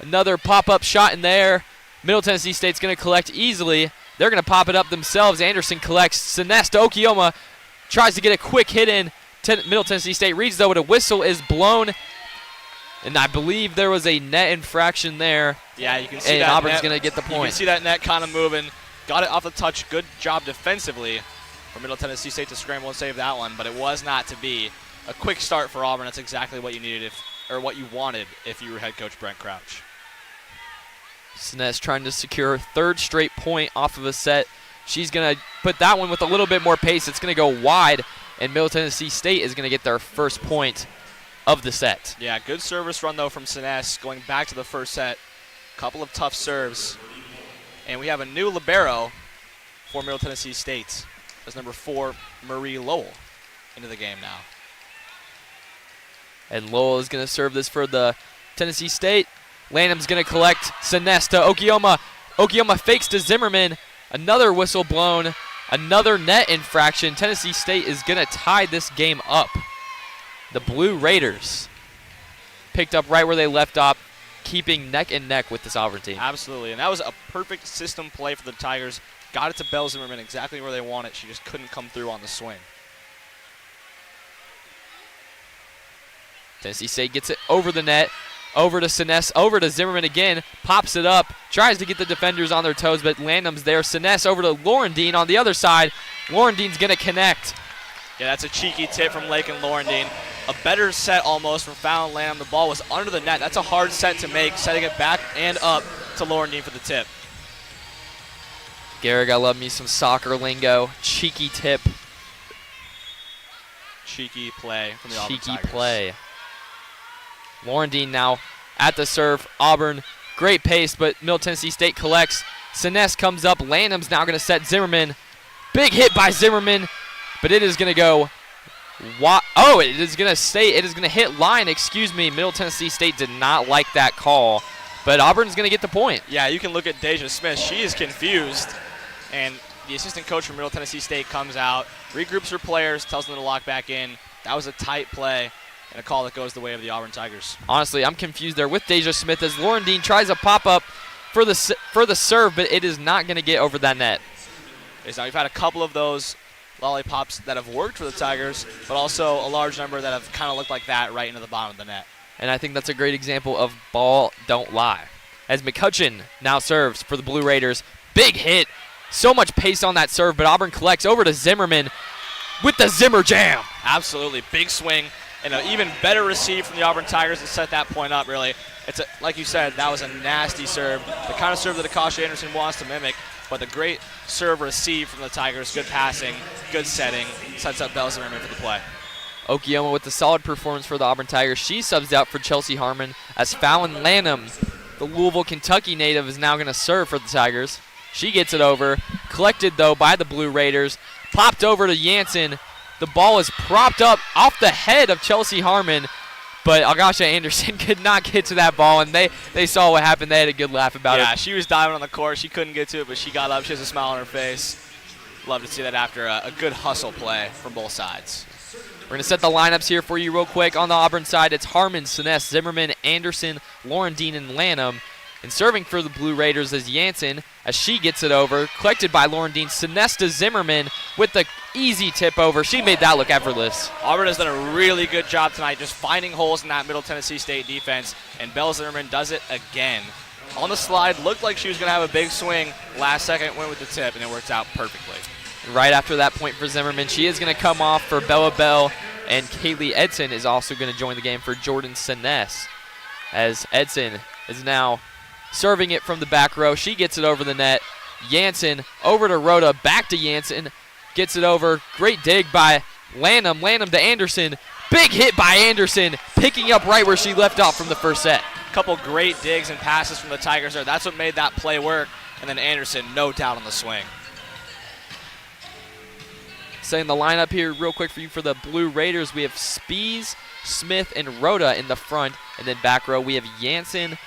Another pop-up shot in there. Middle Tennessee State's going to collect easily. They're going to pop it up themselves. Anderson collects. Siness to Okiyama. Tries to get a quick hit in. Middle Tennessee State reads, though, but a whistle is blown. And I believe there was a net infraction there. Yeah, you can see and that. Auburn's going to get the point. You can see that net kind of moving. Got it off the touch. Good job defensively for Middle Tennessee State to scramble and save that one, but it was not to be. A quick start for Auburn. That's exactly what you needed or what you wanted if you were head coach Brent Crouch. Siness trying to secure her third straight point off of a set. She's going to put that one with a little bit more pace. It's going to go wide, and Middle Tennessee State is going to get their first point of the set. Yeah, good service run, though, from Siness going back to the first set. Couple of tough serves. And we have a new libero for Middle Tennessee State. That's number 4, Marie Lowell, into the game now. And Lowell is going to serve this for the Tennessee State. Lanham's going to collect. Siness to Okiyama. Okiyama fakes to Zimmerman. Another whistle blown. Another net infraction. Tennessee State is going to tie this game up. The Blue Raiders picked up right where they left off, keeping neck and neck with this Auburn team. Absolutely, and that was a perfect system play for the Tigers. Got it to Belle Zimmerman exactly where they want it. She just couldn't come through on the swing. Tennessee State gets it over the net, over to Siness, over to Zimmerman again, pops it up, tries to get the defenders on their toes, but Landham's there. Siness over to Laurendine on the other side. Laurendine's going to connect. Yeah, that's a cheeky tip from Lake and Laurendine. A better set almost from Fallon Lanham. The ball was under the net. That's a hard set to make, setting it back and up to Laurendine for the tip. Garrick, I love me some soccer lingo. Cheeky tip. Cheeky play from the Auburn Tigers. Cheeky play. Laurendine now at the serve. Auburn, great pace, but Middle Tennessee State collects. Siness comes up. Landham's now going to set Zimmerman. Big hit by Zimmerman, but it is going to go. It is going to stay. It is going to hit line. Excuse me. Middle Tennessee State did not like that call, but Auburn's going to get the point. Yeah, you can look at Deja Smith. She is confused, and the assistant coach from Middle Tennessee State comes out, regroups her players, tells them to lock back in. That was a tight play and a call that goes the way of the Auburn Tigers. Honestly, I'm confused there with Deja Smith as Laurendine tries a pop-up for the serve, but it is not going to get over that net. Now, we've had a couple of those lollipops that have worked for the Tigers, but also a large number that have kind of looked like that right into the bottom of the net. And I think that's a great example of ball don't lie. As McCutcheon now serves for the Blue Raiders. Big hit. So much pace on that serve, but Auburn collects over to Zimmerman with the Zimmer jam. Absolutely. Big swing and an even better receive from the Auburn Tigers to set that point up, really. Like you said, that was a nasty serve. The kind of serve that Akasha Anderson wants to mimic, but the great serve receive from the Tigers. Good passing, good setting, sets up Belle Zimmerman for the play. Okiyama with the solid performance for the Auburn Tigers. She subs out for Chelsea Harmon as Fallon Lanham, the Louisville, Kentucky native, is now going to serve for the Tigers. She gets it over. Collected, though, by the Blue Raiders. Popped over to Jansen. The ball is propped up off the head of Chelsea Harmon, but Agasha Anderson could not get to that ball, and they saw what happened. They had a good laugh about it. Yeah, she was diving on the court. She couldn't get to it, but she got up. She has a smile on her face. Love to see that after a good hustle play from both sides. We're going to set the lineups here for you real quick. On the Auburn side, it's Harmon, Siness, Zimmerman, Anderson, Laurendine, and Lanham. And serving for the Blue Raiders is Jansen as she gets it over. Collected by Laurendine. Siness to Zimmerman with the easy tip over. She made that look effortless. Auburn has done a really good job tonight just finding holes in that Middle Tennessee State defense, and Belle Zimmerman does it again. On the slide, looked like she was going to have a big swing. Last second, went with the tip, and it worked out perfectly. Right after that point for Zimmerman, she is going to come off for Bella Bell, and Kaylee Edson is also going to join the game for Jordan Siness, as Edson is now serving it from the back row. She gets it over the net. Jansen over to Rhoda, back to Jansen, gets it over. Great dig by Lanham. Lanham to Anderson. Big hit by Anderson, picking up right where she left off from the first set. Couple great digs and passes from the Tigers there. That's what made that play work. and then Anderson, no doubt on the swing. Saying the lineup here real quick for you for the Blue Raiders. We have Spees, Smith, and Rhoda in the front. And then back row, we have Jansen,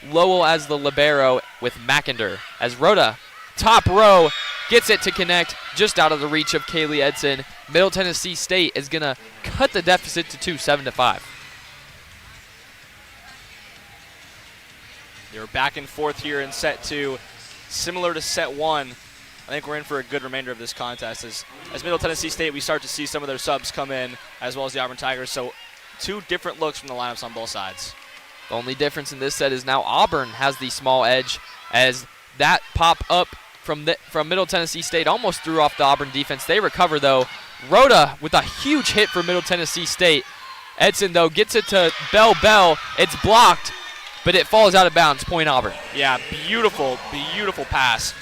Lowell as the libero with McInder. As Rhoda, top row, gets it to connect just out of the reach of Kaylee Edson. Middle Tennessee State is going to cut the deficit to 2, 7-5. They were back and forth here in set 2. Similar to set 1, I think we're in for a good remainder of this contest. As Middle Tennessee State, we start to see some of their subs come in, as well as the Auburn Tigers. So 2 different looks from the lineups on both sides. The only difference in this set is now Auburn has the small edge, as that pop up from Middle Tennessee State almost threw off the Auburn defense. They recover, though. Rhoda with a huge hit for Middle Tennessee State. Edson, though, gets it to Bell. It's blocked, but it falls out of bounds. Point Auburn. Yeah, beautiful, beautiful pass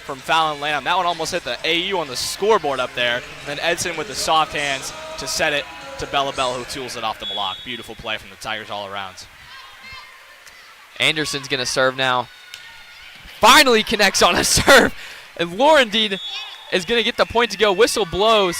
from Fallon Lamb. That one almost hit the AU on the scoreboard up there. And then Edson with the soft hands to set it to Bell, who tools it off the block. Beautiful play from the Tigers all around. Anderson's going to serve now. Finally connects on a serve. And Lauren Dean is going to get the point to go. Whistle blows.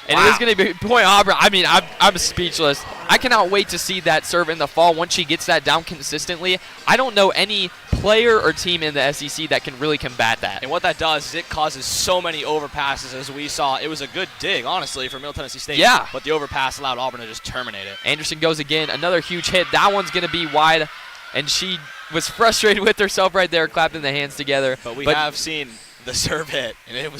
And it is going to be point Auburn. I mean, I'm speechless. I cannot wait to see that serve in the fall once she gets that down consistently. I don't know any player or team in the SEC that can really combat that. And what that does is it causes so many overpasses, as we saw. It was a good dig, honestly, for Middle Tennessee State. Yeah. But the overpass allowed Auburn to just terminate it. Anderson goes again. Another huge hit. That one's going to be wide. And she was frustrated with herself right there, clapping the hands together. But we have seen the serve hit, and it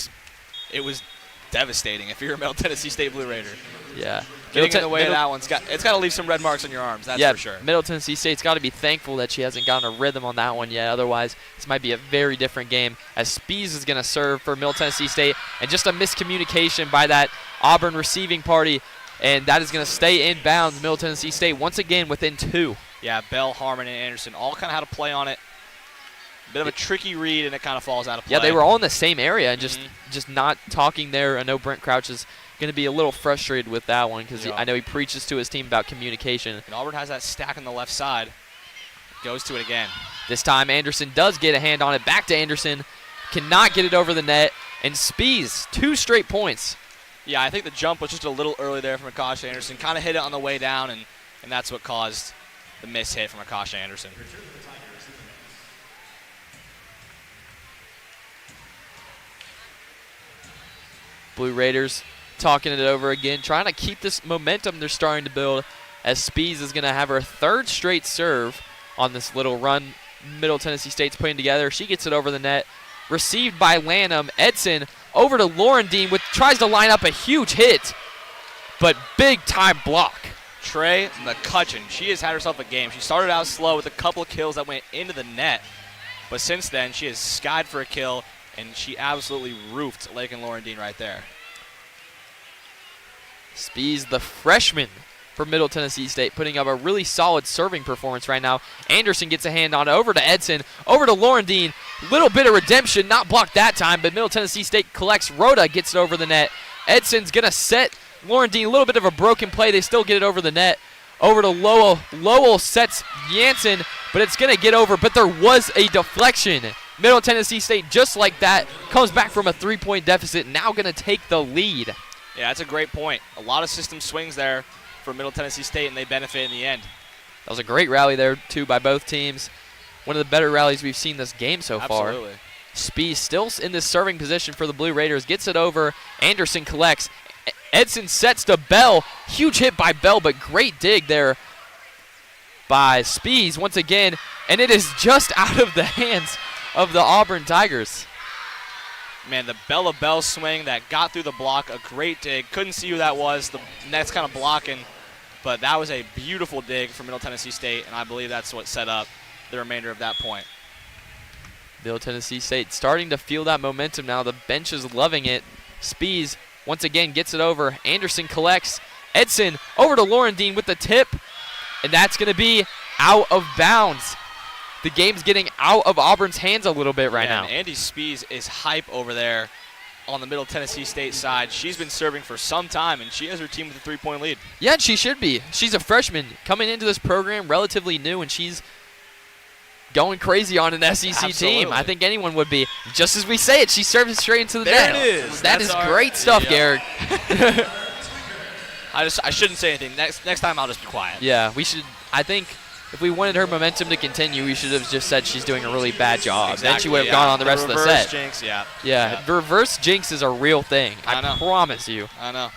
was devastating if you're a Middle Tennessee State Blue Raider. Yeah. Getting in the way of that one's got to leave some red marks on your arms, that's for sure. Middle Tennessee State's got to be thankful that she hasn't gotten a rhythm on that one yet. Otherwise, this might be a very different game, as Spees is going to serve for Middle Tennessee State. And just a miscommunication by that Auburn receiving party, and that is going to stay in bounds. Middle Tennessee State once again within 2. Yeah, Bell, Harmon, and Anderson all kind of had to play on it. Bit of a tricky read, and it kind of falls out of play. Yeah, they were all in the same area and just not talking there. I know Brent Crouch is going to be a little frustrated with that one because I know he preaches to his team about communication. And Auburn has that stack on the left side. Goes to it again. This time Anderson does get a hand on it. Back to Anderson. Cannot get it over the net. And Spees, 2 straight points. Yeah, I think the jump was just a little early there from Akasha Anderson. Kind of hit it on the way down, and that's what caused the miss hit from Akasha Anderson. Blue Raiders talking it over again, trying to keep this momentum they're starting to build, as Spees is going to have her 3rd straight serve on this little run Middle Tennessee State's putting together. She gets it over the net. Received by Lanham. Edson over to Lauren Dean, tries to line up a huge hit, but big time block. Trey McCutcheon, she has had herself a game. She started out slow with a couple of kills that went into the net, but since then she has skied for a kill, and she absolutely roofed Lake and Lauren Dean right there. Spees, the freshman for Middle Tennessee State, putting up a really solid serving performance right now. Anderson gets a hand on it, over to Edson, over to Lauren Dean. Little bit of redemption, not blocked that time, but Middle Tennessee State collects. Rhoda gets it over the net. Edson's going to set Lauren Dean, a little bit of a broken play. They still get it over the net. Over to Lowell. Lowell sets Jansen, but it's going to get over, but there was a deflection. Middle Tennessee State, just like that, comes back from a 3-point deficit, now going to take the lead. Yeah, that's a great point. A lot of system swings there for Middle Tennessee State, and they benefit in the end. That was a great rally there, too, by both teams. One of the better rallies we've seen this game so far. Absolutely. Spees still in this serving position for the Blue Raiders. Gets it over. Anderson collects. Edson sets to Bell. Huge hit by Bell, but great dig there by Spees once again. And it is just out of the hands of the Auburn Tigers. Man, the Bell swing that got through the block, a great dig. Couldn't see who that was. The net's kind of blocking, but that was a beautiful dig for Middle Tennessee State, and I believe that's what set up the remainder of that point. Middle Tennessee State starting to feel that momentum now. The bench is loving it. Spees once again gets it over. Anderson collects. Edson over to Lauren Dean with the tip, and that's going to be out of bounds. The game's getting out of Auburn's hands a little bit right now. And Andy Spees is hype over there on the Middle Tennessee State side. She's been serving for some time, and she has her team with a 3-point lead. Yeah, she should be. She's a freshman coming into this program, relatively new, and she's going crazy on an SEC team. I think anyone would be. Just as we say it, she serves it straight into the net. There it is. That is great stuff, Garrick. I shouldn't say anything. Next time I'll just be quiet. Yeah, we should. I think if we wanted her momentum to continue, we should have just said she's doing a really bad job. Exactly, then she would have gone on the rest of the set. Reverse jinx, Yeah, reverse jinx is a real thing. I promise you. I know.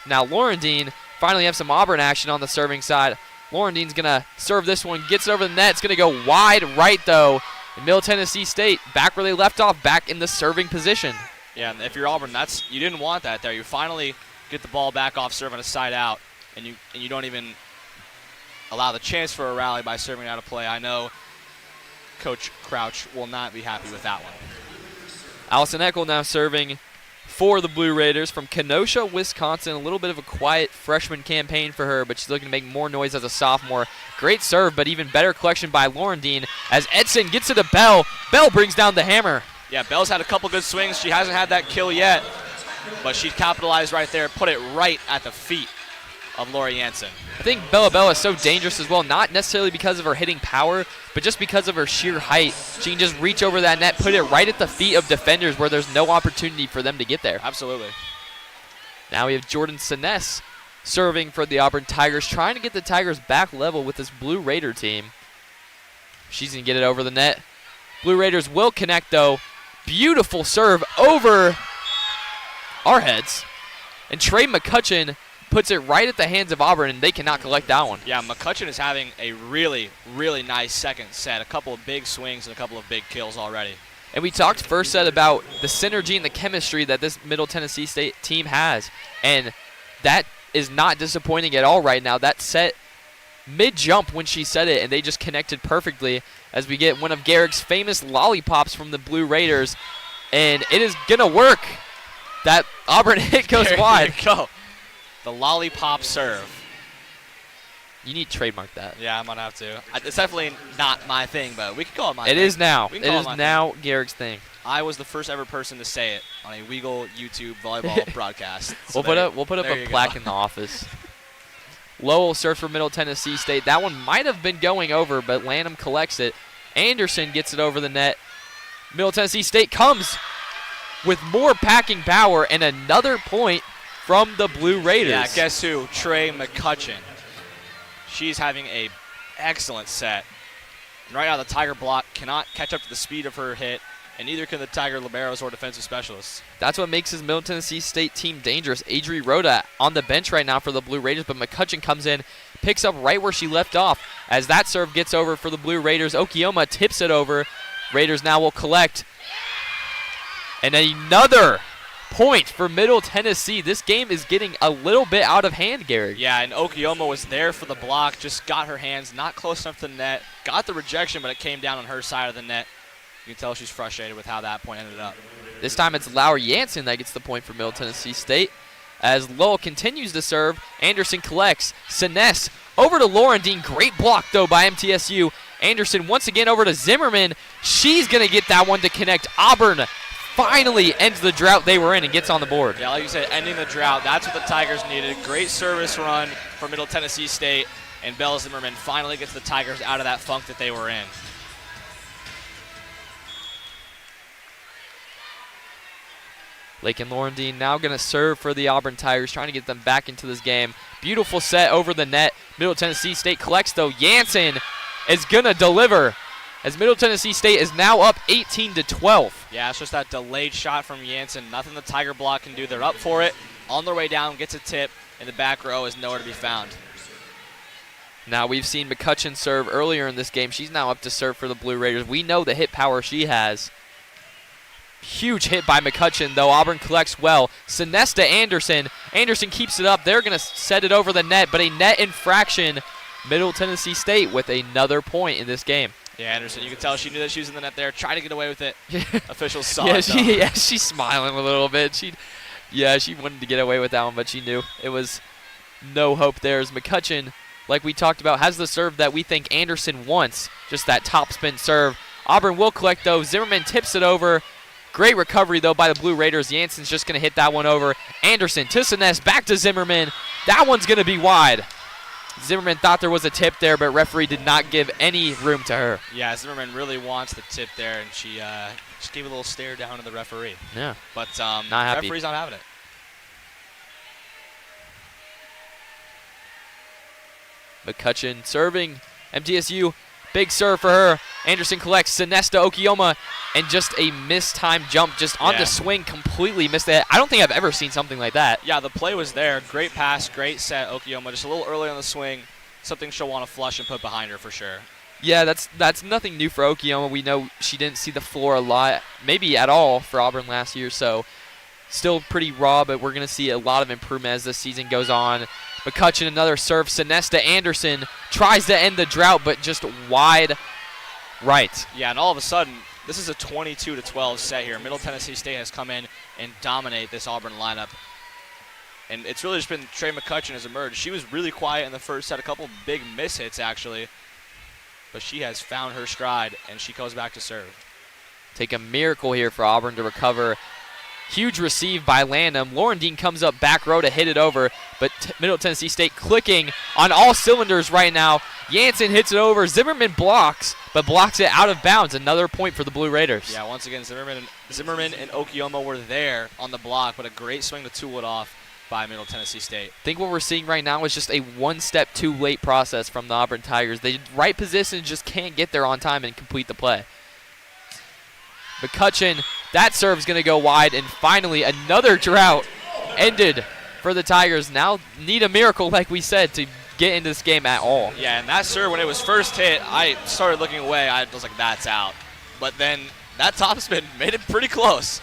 Now, Lauren Dean finally have some Auburn action on the serving side. Lauren Dean's going to serve this one, gets it over the net. It's going to go wide right, though. And Middle Tennessee State, back where they left off, back in the serving position. Yeah, and if you're Auburn, you didn't want that there. You finally get the ball back off serve on a side out, and you don't even allow the chance for a rally by serving out of play. I know Coach Crouch will not be happy with that one. Allison Eckel now serving for the Blue Raiders from Kenosha, Wisconsin. A little bit of a quiet freshman campaign for her, but she's looking to make more noise as a sophomore. Great serve, but even better collection by Lauren Dean as Edson gets it to Bell. Bell brings down the hammer. Yeah, Bell's had a couple good swings. She hasn't had that kill yet, but she capitalized right there, put it right at the feet of Laura Jansen. I think Bella is so dangerous as well, not necessarily because of her hitting power, but just because of her sheer height. She can just reach over that net, put it right at the feet of defenders where there's no opportunity for them to get there. Absolutely. Now we have Jordan Siness serving for the Auburn Tigers, trying to get the Tigers back level with this Blue Raider team. She's going to get it over the net. Blue Raiders will connect, though. Beautiful serve over our heads. And Trey McCutcheon puts it right at the hands of Auburn, and they cannot collect that one. Yeah, McCutcheon is having a really, really nice second set. A couple of big swings and a couple of big kills already. And we talked first set about the synergy and the chemistry that this Middle Tennessee State team has. And that is not disappointing at all right now. That set mid-jump when she said it, and they just connected perfectly as we get one of Garrick's famous lollipops from the Blue Raiders. And it is going to work. That Auburn hit goes wide. There you go. The lollipop serve. You need to trademark that. Yeah, I'm going to have to. It's definitely not my thing, but we can call it my thing. It is now. It is now Garrick's thing. I was the first ever person to say it on a WEGL YouTube volleyball broadcast. So we'll put up a plaque in the office. Lowell serves for Middle Tennessee State. That one might have been going over, but Lanham collects it. Anderson gets it over the net. Middle Tennessee State comes with more packing power and another point from the Blue Raiders. Yeah, guess who? Trey McCutcheon. She's having a excellent set. And right now the Tiger block cannot catch up to the speed of her hit, and neither can the Tiger liberos or defensive specialists. That's what makes this Middle Tennessee State team dangerous. Adri Rhoda on the bench right now for the Blue Raiders, but McCutcheon comes in, picks up right where she left off. As that serve gets over for the Blue Raiders, Okioma tips it over. Raiders now will collect. And another point for Middle Tennessee. This game is getting a little bit out of hand, Garrick. Yeah, and Okioma was there for the block, just got her hands not close enough to the net, got the rejection, but it came down on her side of the net. You can tell she's frustrated with how that point ended up. This time it's Laura Jansen that gets the point for Middle Tennessee State. As Lowell continues to serve, Anderson collects. Siness over to Lauren Dean. Great block, though, by MTSU. Anderson once again over to Zimmerman. She's going to get that one to connect. Auburn finally ends the drought they were in and gets on the board. Yeah, like you said, ending the drought. That's what the Tigers needed. Great service run for Middle Tennessee State, and Belle Zimmerman finally gets the Tigers out of that funk that they were in. Lake and Lauren Dean now going to serve for the Auburn Tigers, trying to get them back into this game. Beautiful set over the net. Middle Tennessee State collects, though. Jansen is going to deliver as Middle Tennessee State is now up 18-12. Yeah, it's just that delayed shot from Jansen. Nothing the Tiger block can do. They're up for it. On their way down, gets a tip, and the back row is nowhere to be found. Now we've seen McCutcheon serve earlier in this game. She's now up to serve for the Blue Raiders. We know the hit power she has. Huge hit by McCutcheon, though. Auburn collects well. Sinesta Anderson. Anderson keeps it up. They're going to set it over the net, but a net infraction. Middle Tennessee State with another point in this game. Yeah, Anderson, you can tell she knew that she was in the net there, trying to get away with it. Officials saw yeah, it, she's smiling a little bit. She wanted to get away with that one, but she knew it was no hope there. As McCutcheon, like we talked about, has the serve that we think Anderson wants, just that top spin serve. Auburn will collect, though. Zimmerman tips it over. Great recovery, though, by the Blue Raiders. Jansen's just going to hit that one over. Anderson to Siness, back to Zimmerman. That one's going to be wide. Zimmerman thought there was a tip there, but referee did not give any room to her. Yeah, Zimmerman really wants the tip there, and she just gave a little stare down to the referee. Yeah. But Not happy. referee's not having it. McCutcheon serving. MTSU, big serve for her. Anderson collects. Sinesta Okiyoma, and just a mistimed jump just on the swing, completely missed it. I don't think I've ever seen something like that. Yeah, the play was there. Great pass, great set, Okiyoma. Just a little early on the swing. Something she'll want to flush and put behind her for sure. Yeah, that's nothing new for Okiyoma. We know she didn't see the floor a lot, maybe at all, for Auburn last year, so still pretty raw, but we're going to see a lot of improvement as the season goes on. McCutcheon, another serve. Sinesta Anderson tries to end the drought, but just wide right. Yeah, and all of a sudden, this is a 22-12 set here. Middle Tennessee State has come in and dominate this Auburn lineup. And it's really just been Trey McCutcheon has emerged. She was really quiet in the first set, a couple big mishits actually. But she has found her stride, and she goes back to serve. Take a miracle here for Auburn to recover. Huge receive by Landham. Lauren Dean comes up back row to hit it over, but Middle Tennessee State clicking on all cylinders right now. Jansen hits it over. Zimmerman blocks, but blocks it out of bounds. Another point for the Blue Raiders. Yeah, once again, Zimmerman and Okiyoma were there on the block, but a great swing to tool it off by Middle Tennessee State. I think what we're seeing right now is just a one-step too late process from the Auburn Tigers. They right position, just can't get there on time and complete the play. McCutcheon, that serve's going to go wide, and finally another drought ended for the Tigers. Now need a miracle, like we said, to get into this game at all. Yeah, and that serve, when it was first hit, I started looking away. I was like, that's out. But then that topspin made it pretty close.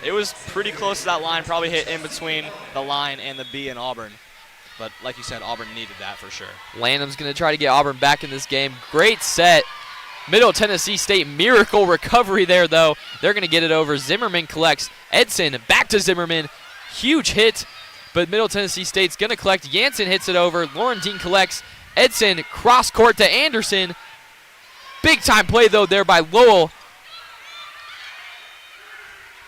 It was pretty close to that line, probably hit in between the line and the B in Auburn. But like you said, Auburn needed that for sure. Landham's going to try to get Auburn back in this game. Great set. Middle Tennessee State, miracle recovery there, though. They're going to get it over. Zimmerman collects. Edson back to Zimmerman. Huge hit, but Middle Tennessee State's going to collect. Jansen hits it over. Lauren Dean collects. Edson cross court to Anderson. Big time play, though, there by Lowell.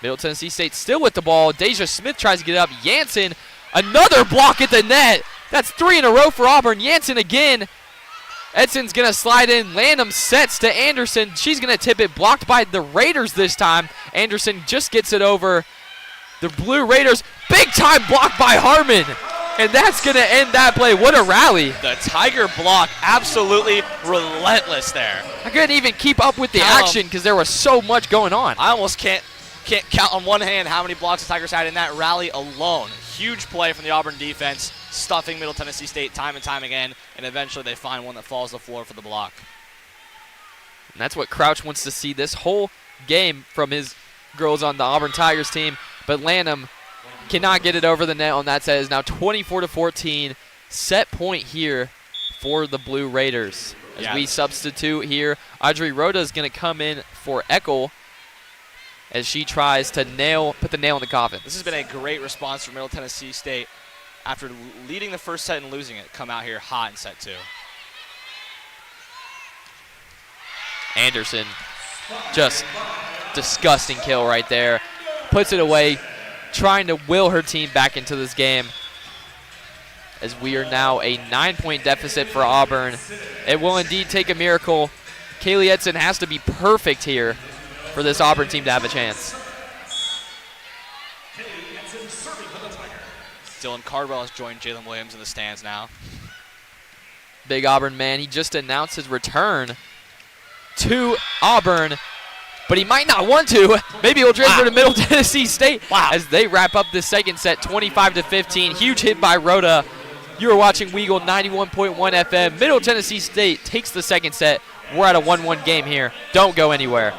Middle Tennessee State still with the ball. Deja Smith tries to get it up. Jansen, another block at the net. That's 3 in a row for Auburn. Jansen again. Edson's going to slide in. Landham sets to Anderson. She's going to tip it. Blocked by the Raiders this time. Anderson just gets it over. The Blue Raiders, big time block by Harmon. And that's going to end that play. What a rally. The Tiger block, absolutely relentless there. I couldn't even keep up with the action because there was so much going on. I almost can't count on one hand how many blocks the Tigers had in that rally alone. Huge play from the Auburn defense, stuffing Middle Tennessee State time and time again, and eventually they find one that falls to the floor for the block. And that's what Crouch wants to see this whole game from his girls on the Auburn Tigers team. But Landham cannot get it over the net on that set. It is now 24-14. Set point here for the Blue Raiders. As we substitute here, Audrey Rhoda is going to come in for Eckel as she tries to put the nail in the coffin. This has been a great response from Middle Tennessee State. After leading the first set and losing it, come out here hot in set 2. Anderson, just disgusting kill right there. Puts it away, trying to will her team back into this game. As we are now a 9-point deficit for Auburn. It will indeed take a miracle. Kaylee Edson has to be perfect here for this Auburn team to have a chance. Dylan Cardwell has joined Jalen Williams in the stands now. Big Auburn man, he just announced his return to Auburn, but he might not want to. Maybe he'll transfer to Middle Tennessee State as they wrap up the second set 25-15. Huge hit by Rhoda. You are watching WEGL 91.1 FM. Middle Tennessee State takes the second set. We're at a 1-1 game here. Don't go anywhere.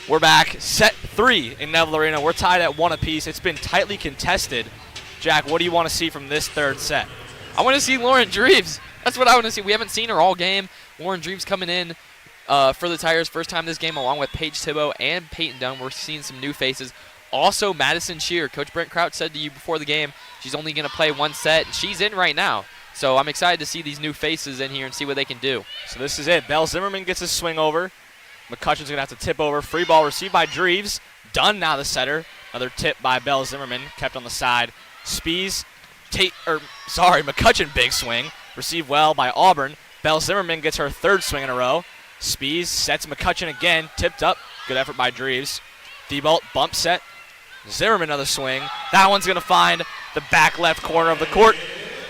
We're back. Set 3 in Neville Arena. We're tied at 1 apiece. It's been tightly contested. Jack, what do you want to see from this third set? I want to see Lauren Dreves. That's what I want to see. We haven't seen her all game. Lauren Dreves coming in for the Tigers first time this game, along with Paige Thibault and Peyton Dunn. We're seeing some new faces. Also, Madison Shear. Coach Brent Crouch said to you before the game she's only going to play 1 set. She's in right now. So I'm excited to see these new faces in here and see what they can do. So this is it. Belle Zimmerman gets a swing over. McCutcheon's going to have to tip over. Free ball received by Dreves. Dunn now the setter. Another tip by Belle Zimmerman. Kept on the side. McCutcheon big swing. Received well by Auburn. Belle Zimmerman gets her 3rd swing in a row. Spies sets McCutcheon again. Tipped up. Good effort by Dreves. Thibault bump set. Zimmerman another swing. That one's going to find the back left corner of the court.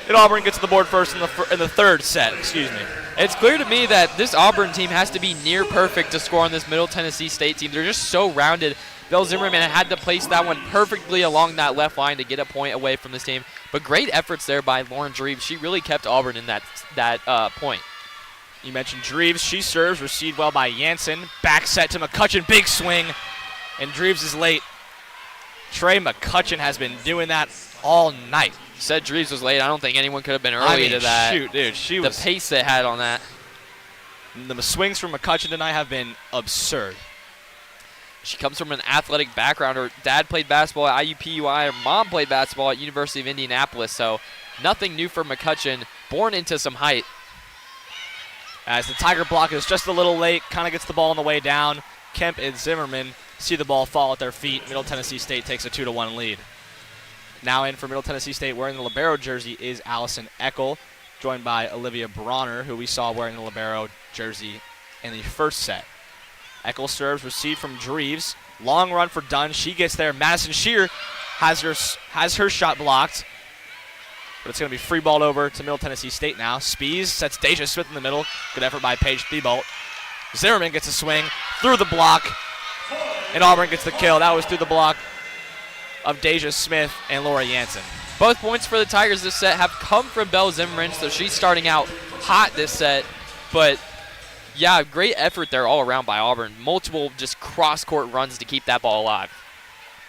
And Auburn gets to the board first in the 3rd set. Excuse me. It's clear to me that this Auburn team has to be near perfect to score on this Middle Tennessee State team. They're just so rounded. Belle Zimmerman had to place that one perfectly along that left line to get a point away from this team. But great efforts there by Lauren Dreves. She really kept Auburn in that point. You mentioned Dreves. She serves. Received well by Jansen. Back set to McCutcheon. Big swing. And Dreves is late. Trey McCutcheon has been doing that all night. Said Dreves was late. I don't think anyone could have been early to that. Shoot, dude. The pace they had on that. The swings from McCutcheon tonight have been absurd. She comes from an athletic background. Her dad played basketball at IUPUI. Her mom played basketball at University of Indianapolis. So nothing new for McCutcheon. Born into some height. As the Tiger block is just a little late, kind of gets the ball on the way down. Kemp and Zimmerman see the ball fall at their feet. Middle Tennessee State takes a 2-1 lead. Now in for Middle Tennessee State wearing the libero jersey is Allison Eckel, joined by Olivia Bronner, who we saw wearing the libero jersey in the first set. Eckel serves, received from Dreves. Long run for Dunn. She gets there. Madison Shear has her shot blocked. But it's going to be free balled over to Middle Tennessee State now. Spies sets Deja Smith in the middle. Good effort by Paige Thibault. Zimmerman gets a swing through the block. And Auburn gets the kill. That was through the block of Deja Smith and Laura Jansen. Both points for the Tigers this set have come from Belle Zimmerman, so she's starting out hot this set. But, yeah, great effort there all around by Auburn. Multiple just cross-court runs to keep that ball alive.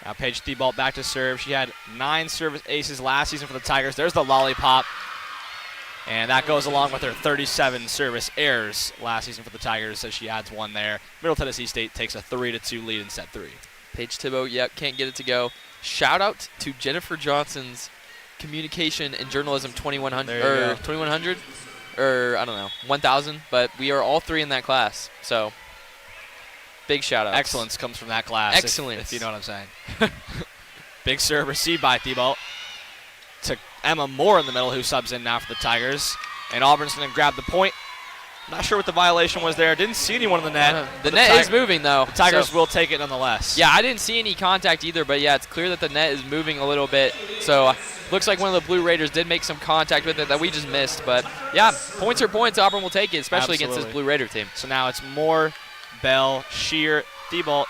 Now Paige Thibault back to serve. She had 9 service aces last season for the Tigers. There's the lollipop. And that goes along with her 37 service errors last season for the Tigers, so she adds 1 there. Middle Tennessee State takes a 3-2 lead in set 3. Paige Thibault, yep, can't get it to go. Shout out to Jennifer Johnson's Communication and Journalism 2100, or I don't know, 1000, but we are all 3 in that class, so big shout out. Excellence comes from that class. Excellence. If you know what I'm saying. Big serve received by Thibault to Emma Moore in the middle, who subs in now for the Tigers. And Auburn's going to grab the point. Not sure what the violation was there. Didn't see anyone in the net. The net is moving, though. The Tigers will take it nonetheless. Yeah, I didn't see any contact either, but yeah, it's clear that the net is moving a little bit. So looks like one of the Blue Raiders did make some contact with it that we just missed. But yeah, points are points. Auburn will take it, especially against this Blue Raider team. So now it's Moore, Bell, Shear, Thibault,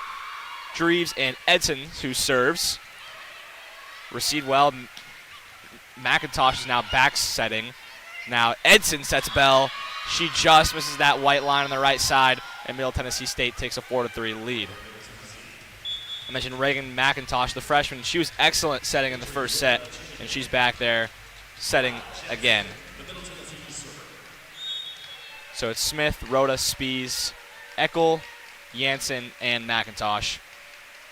Dreves, and Edson who serves. Received well. McIntosh is now back setting. Now Edson sets Bell. She just misses that white line on the right side, and Middle Tennessee State takes a 4-3 lead. I mentioned Reagan McIntosh, the freshman. She was excellent setting in the first set, and she's back there setting again. So it's Smith, Rhoda, Spies, Eckel, Jansen, and McIntosh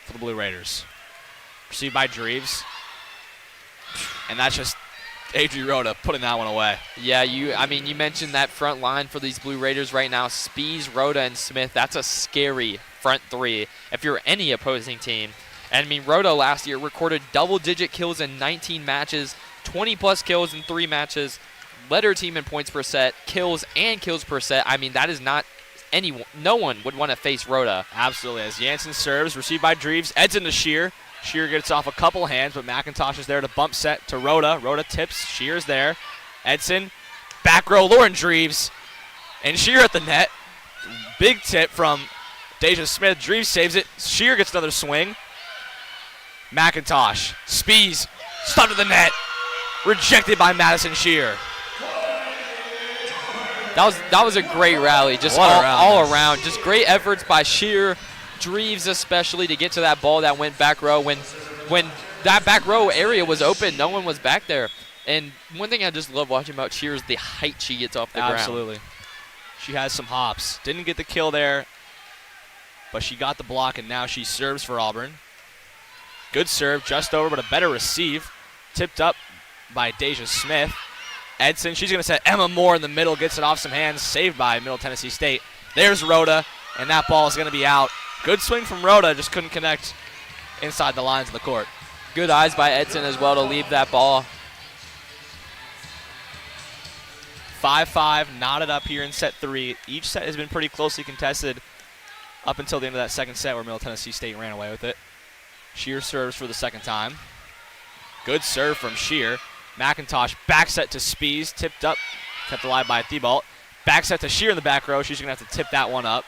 for the Blue Raiders. Received by Dreves. And that's just Adri Rhoda putting that one away. Yeah, you mentioned that front line for these Blue Raiders right now. Spies, Rhoda, and Smith. That's a scary front 3 if you're any opposing team. And I mean, Rhoda last year recorded double-digit kills in 19 matches, 20-plus kills in 3 matches, led her team in points per set, kills and kills per set. I mean, that is not anyone. No one would want to face Rhoda. Absolutely. As Jansen serves, received by Dreves, Edson to Shear. Shear gets off a couple hands, but McIntosh is there to bump set to Rhoda. Rhoda tips. Shear's there. Edson, back row, Lauren Dreves, and Shear at the net. Big tip from Deja Smith. Dreves saves it. Shear gets another swing. McIntosh, Spies, stunned to the net. Rejected by Madison Shear. That was a great rally, just all around. Just great efforts by Shear, Dreves especially to get to that ball that went back row. When that back row area was open, no one was back there. And one thing I just love watching about Cheer is the height she gets off the ground. Absolutely. She has some hops. Didn't get the kill there, but she got the block, and now she serves for Auburn. Good serve, just over, but a better receive. Tipped up by Deja Smith. Edson, she's going to set Emma Moore in the middle, gets it off some hands, saved by Middle Tennessee State. There's Rhoda, and that ball is going to be out. Good swing from Rhoda, just couldn't connect inside the lines of the court. Good eyes by Edson as well to leave that ball. 5-5, knotted up here in set 3. Each set has been pretty closely contested up until the end of that second set where Middle Tennessee State ran away with it. Shear serves for the second time. Good serve from Shear. McIntosh back set to Spees, tipped up, kept alive by Thibault. Back set to Shear in the back row. She's going to have to tip that one up.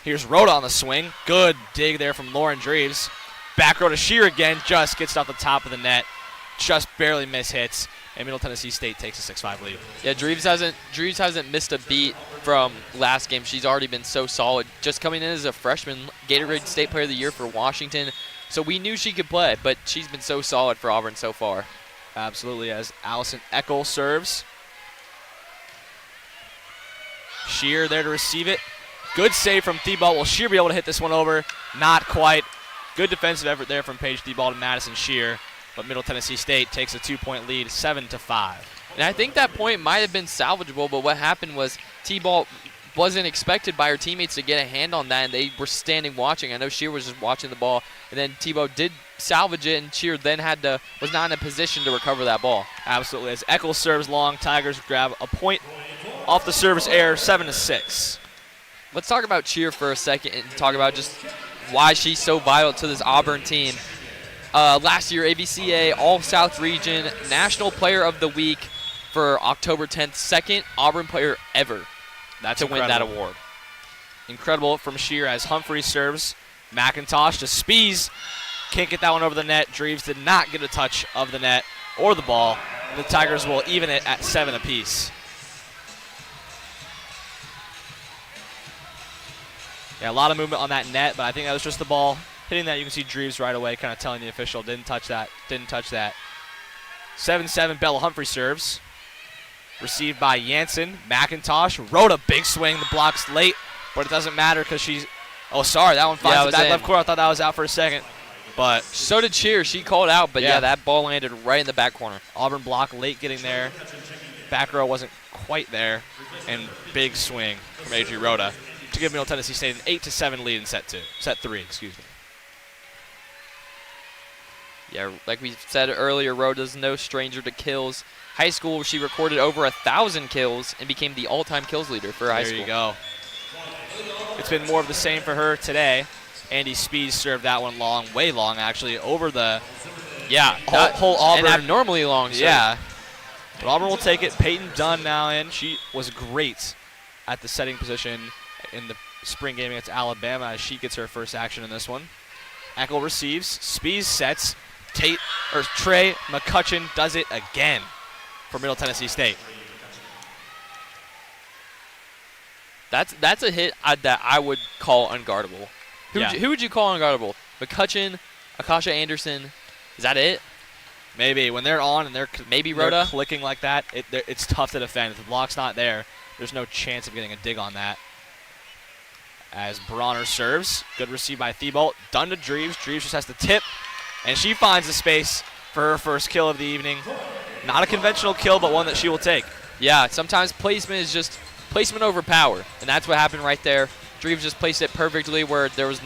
Here's Rhoda on the swing. Good dig there from Lauren Dreves. Back row to Shear again, just gets it off the top of the net. Just barely mishits, and Middle Tennessee State takes a 6-5 lead. Yeah, Dreves hasn't missed a beat from last game. She's already been so solid. Just coming in as a freshman, Gatorade State Player of the Year for Washington. So we knew she could play, but she's been so solid for Auburn so far. Absolutely, as Allison Eckel serves. Shear there to receive it. Good save from Thibault. Will Shear be able to hit this one over? Not quite. Good defensive effort there from Paige Thibault and Madison Shear. But Middle Tennessee State takes a 2-point lead, 7-5. And I think that point might have been salvageable, but what happened was Thibault wasn't expected by her teammates to get a hand on that, and they were standing watching. I know Shear was just watching the ball, and then Thibault did salvage it, and Shear then was not in a position to recover that ball. Absolutely. As Eckel serves long, Tigers grab a point off the service error, 7-6. Let's talk about Cheer for a second and talk about just why she's so vital to this Auburn team. Last year, ABCA All-South Region National Player of the Week for October 10th, second Auburn player ever to win that award. Incredible from Shear as Humphrey serves. McIntosh to Spees. Can't get that one over the net. Dreves did not get a touch of the net or the ball. The Tigers will even it at 7 apiece. Yeah, a lot of movement on that net, but I think that was just the ball hitting that. You can see Dreves right away kind of telling the official, didn't touch that, didn't touch that. 7-7, Bella Humphrey serves. Received by Jansen. McIntosh wrote a big swing. The block's late, but it doesn't matter because she's – oh, sorry, that one finds the back left corner. I thought that was out for a second. But so did Cheer. She called out, but yeah, that ball landed right in the back corner. Auburn block late getting there. Back row wasn't quite there. And big swing from Adri Rhoda to give Middle Tennessee State an 8-7 lead in set 3, excuse me. Yeah, like we said earlier, Rhoda's no stranger to kills. High school, she recorded over 1,000 kills and became the all-time kills leader for high school. There you go. It's been more of the same for her today. Andy Spees served that one long, way long actually, over the whole Auburn. And abnormally long serve. Yeah. But Auburn will take it. Peyton Dunn now in. She was great at the setting position in the spring game against Alabama as she gets her first action in this one. Eckel receives. Spees sets. Trey McCutcheon does it again for Middle Tennessee State. That's a hit that I would call unguardable. Who would you call unguardable? McCutcheon, Akasha Anderson. Is that it? Maybe. When they're on and they're Rhoda clicking like that, it's tough to defend. If the block's not there, there's no chance of getting a dig on that. As Bronner serves. Good receive by Thibault. Done to Dreves. Dreves just has to tip. And she finds the space for her first kill of the evening. Not a conventional kill, but one that she will take. Yeah, sometimes placement is just placement over power. And that's what happened right there. Dreves just placed it perfectly where there was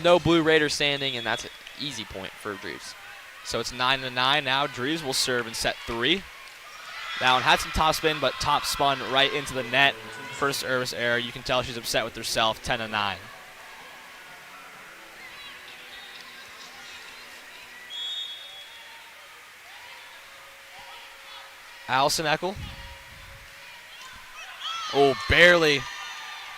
no Blue Raider standing, and that's an easy point for Dreves. So it's 9-9 now. Dreves will serve in set 3. That one had some top spin, but top spun right into the net. First service error. You can tell she's upset with herself. 10-9. Allison Eckel. Oh, barely.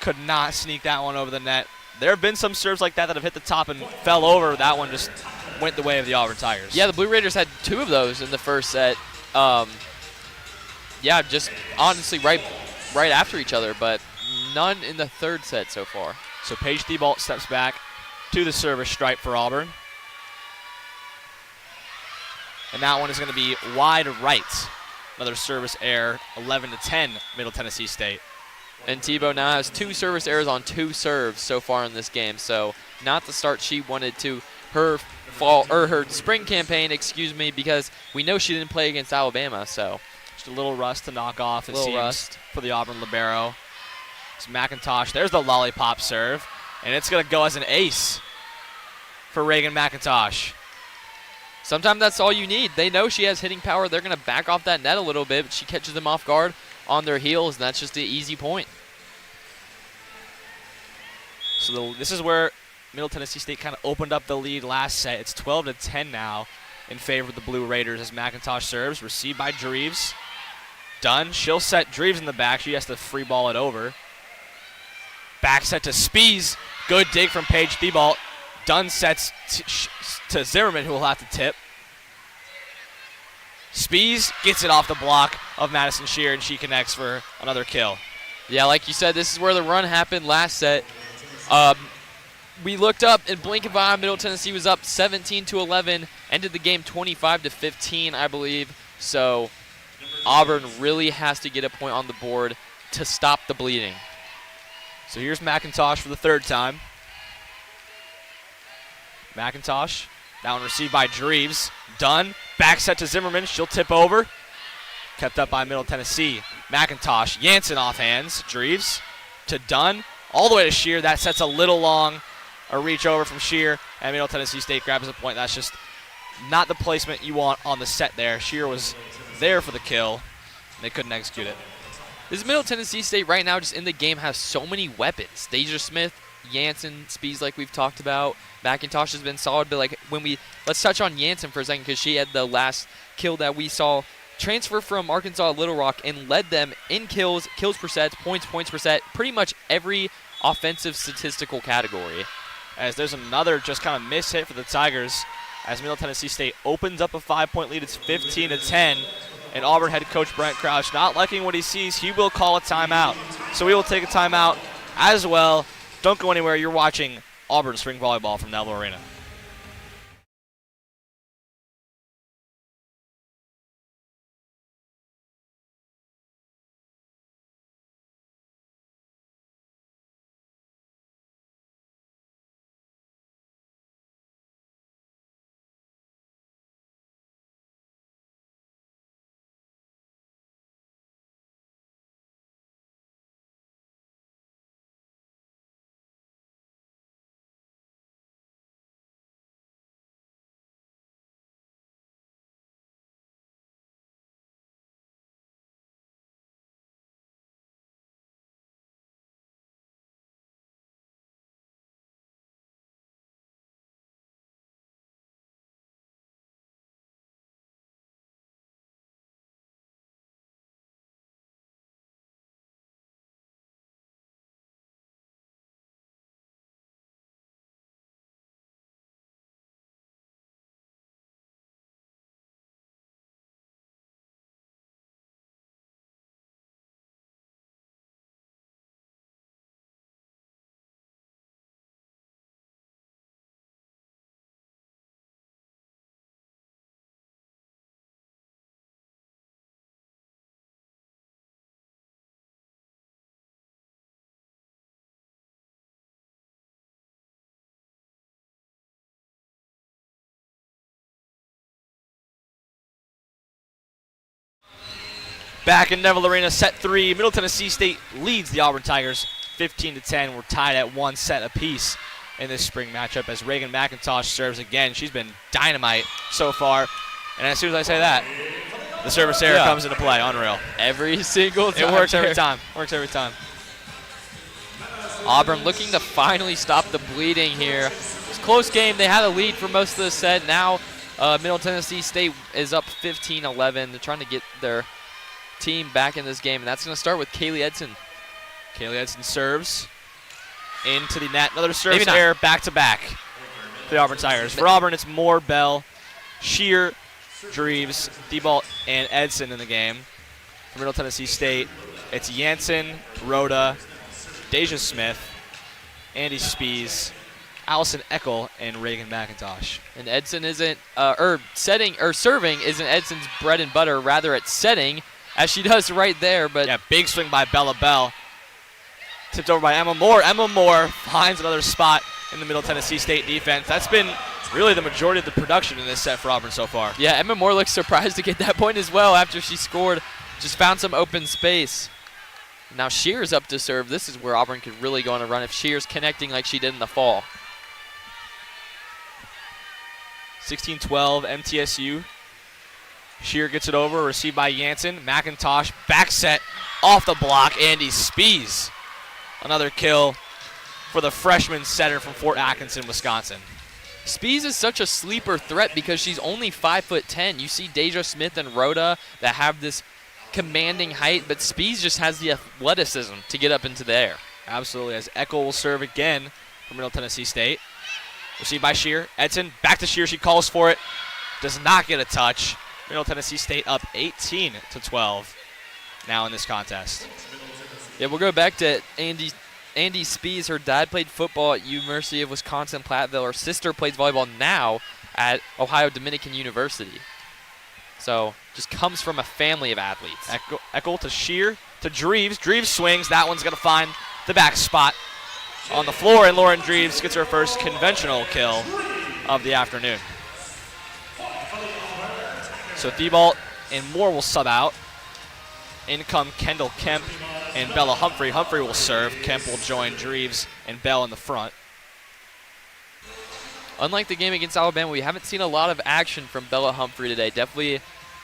Could not sneak that one over the net. There have been some serves like that have hit the top and fell over. That one just went the way of the Auburn Tigers. Yeah, the Blue Raiders had 2 of those in the first set. Yeah, just honestly right after each other, but none in the third set so far. So Paige Thibault steps back to the service stripe for Auburn. And that one is going to be wide right. Another service error, 11-10, Middle Tennessee State. And Tebow now has 2 service errors on 2 serves so far in this game. So not the start she wanted to her spring campaign, because we know she didn't play against Alabama. So just a little rust to knock off, it seems, rust for the Auburn libero. It's McIntosh. There's the lollipop serve, and it's going to go as an ace for Reagan McIntosh. Sometimes that's all you need. They know she has hitting power. They're going to back off that net a little bit, but she catches them off guard on their heels, and that's just an easy point. So this is where Middle Tennessee State kind of opened up the lead last set. It's 12-10 now in favor of the Blue Raiders as McIntosh serves, received by Dreves. Dunn, she'll set Dreves in the back. She has to free ball it over. Back set to Spees. Good dig from Paige Thibault. Dunn sets to Zimmerman, who will have to tip. Spees gets it off the block of Madison Shear, and she connects for another kill. Yeah, like you said, this is where the run happened last set. We looked up in blink of an eye. Middle Tennessee was up 17-11, ended the game 25-15, I believe. So Auburn really has to get a point on the board to stop the bleeding. So here's McIntosh for the 3rd time. McIntosh, that one received by Dreves. Dunn, back set to Zimmerman. She'll tip over. Kept up by Middle Tennessee. McIntosh, Jansen off hands. Dreves to Dunn, all the way to Shear. That sets a little long. A reach over from Shear, and Middle Tennessee State grabs a point. That's just not the placement you want on the set there. Shear was there for the kill. They couldn't execute it. This Middle Tennessee State right now just in the game has so many weapons. Deja Smith, Jansen, Spees like we've talked about. McIntosh has been solid, but like let's touch on Jansen for a second because she had the last kill that we saw transfer from Arkansas Little Rock and led them in kills per set, points per set, pretty much every offensive statistical category. As there's another just kind of miss hit for the Tigers as Middle Tennessee State opens up a 5-point lead. It's 15-10, and Auburn head coach Brent Crouch not liking what he sees. He will call a timeout. So we will take a timeout as well. Don't go anywhere. You're watching Auburn Spring Volleyball from Neville Arena. Back in Neville Arena, set 3. Middle Tennessee State leads the Auburn Tigers 15-10. We're tied at 1 set apiece in this spring matchup as Reagan McIntosh serves again. She's been dynamite so far. And as soon as I say that, the service error comes into play. Unreal. Every single time. It works every time. Works every time. Auburn looking to finally stop the bleeding here. It's a close game. They had a lead for most of the set. Now Middle Tennessee State is up 15-11. They're trying to get their team back in this game, and that's going to start with Kaylee Edson. Kaylee Edson serves into the net. Another service error back-to-back for the Auburn Tigers. For Auburn, it's Moore, Bell, Shear, Dreves, Thibault, and Edson in the game. For Middle Tennessee State, it's Jansen, Rhoda, Deja Smith, Andy Spees, Allison Eckel, and Reagan McIntosh. And Edson isn't, serving isn't Edson's bread and butter. Rather, it's setting, as she does right there. But yeah, big swing by Bella Bell. Tipped over by Emma Moore. Emma Moore finds another spot in the Middle Tennessee State defense. That's been really the majority of the production in this set for Auburn so far. Yeah, Emma Moore looks surprised to get that point as well after she scored. Just found some open space. Now Shear's up to serve. This is where Auburn could really go on a run if Shear's connecting like she did in the fall. 16-12 MTSU. Shear gets it over, received by Jansen. McIntosh, back set, off the block. Andy Spees. Another kill for the freshman setter from Fort Atkinson, Wisconsin. Spees is such a sleeper threat because she's only 5'10". You see Deja Smith and Rhoda that have this commanding height, but Spees just has the athleticism to get up into the air. Absolutely, as Eckel will serve again for Middle Tennessee State. Received by Shear. Edson, back to Shear. She calls for it. Does not get a touch. Middle Tennessee State up 18-12 now in this contest. Yeah, we'll go back to Andy Spees. Her dad played football at University of Wisconsin-Platteville. Her sister plays volleyball now at Ohio Dominican University. So just comes from a family of athletes. Eckel to Shear to Dreves. Dreves swings. That one's going to find the back spot on the floor, and Lauren Dreves gets her first conventional kill of the afternoon. So Thibault and Moore will sub out. In come Kendall Kemp and Bella Humphrey. Humphrey will serve. Kemp will join Dreves and Bell in the front. Unlike the game against Alabama, we haven't seen a lot of action from Bella Humphrey today. Definitely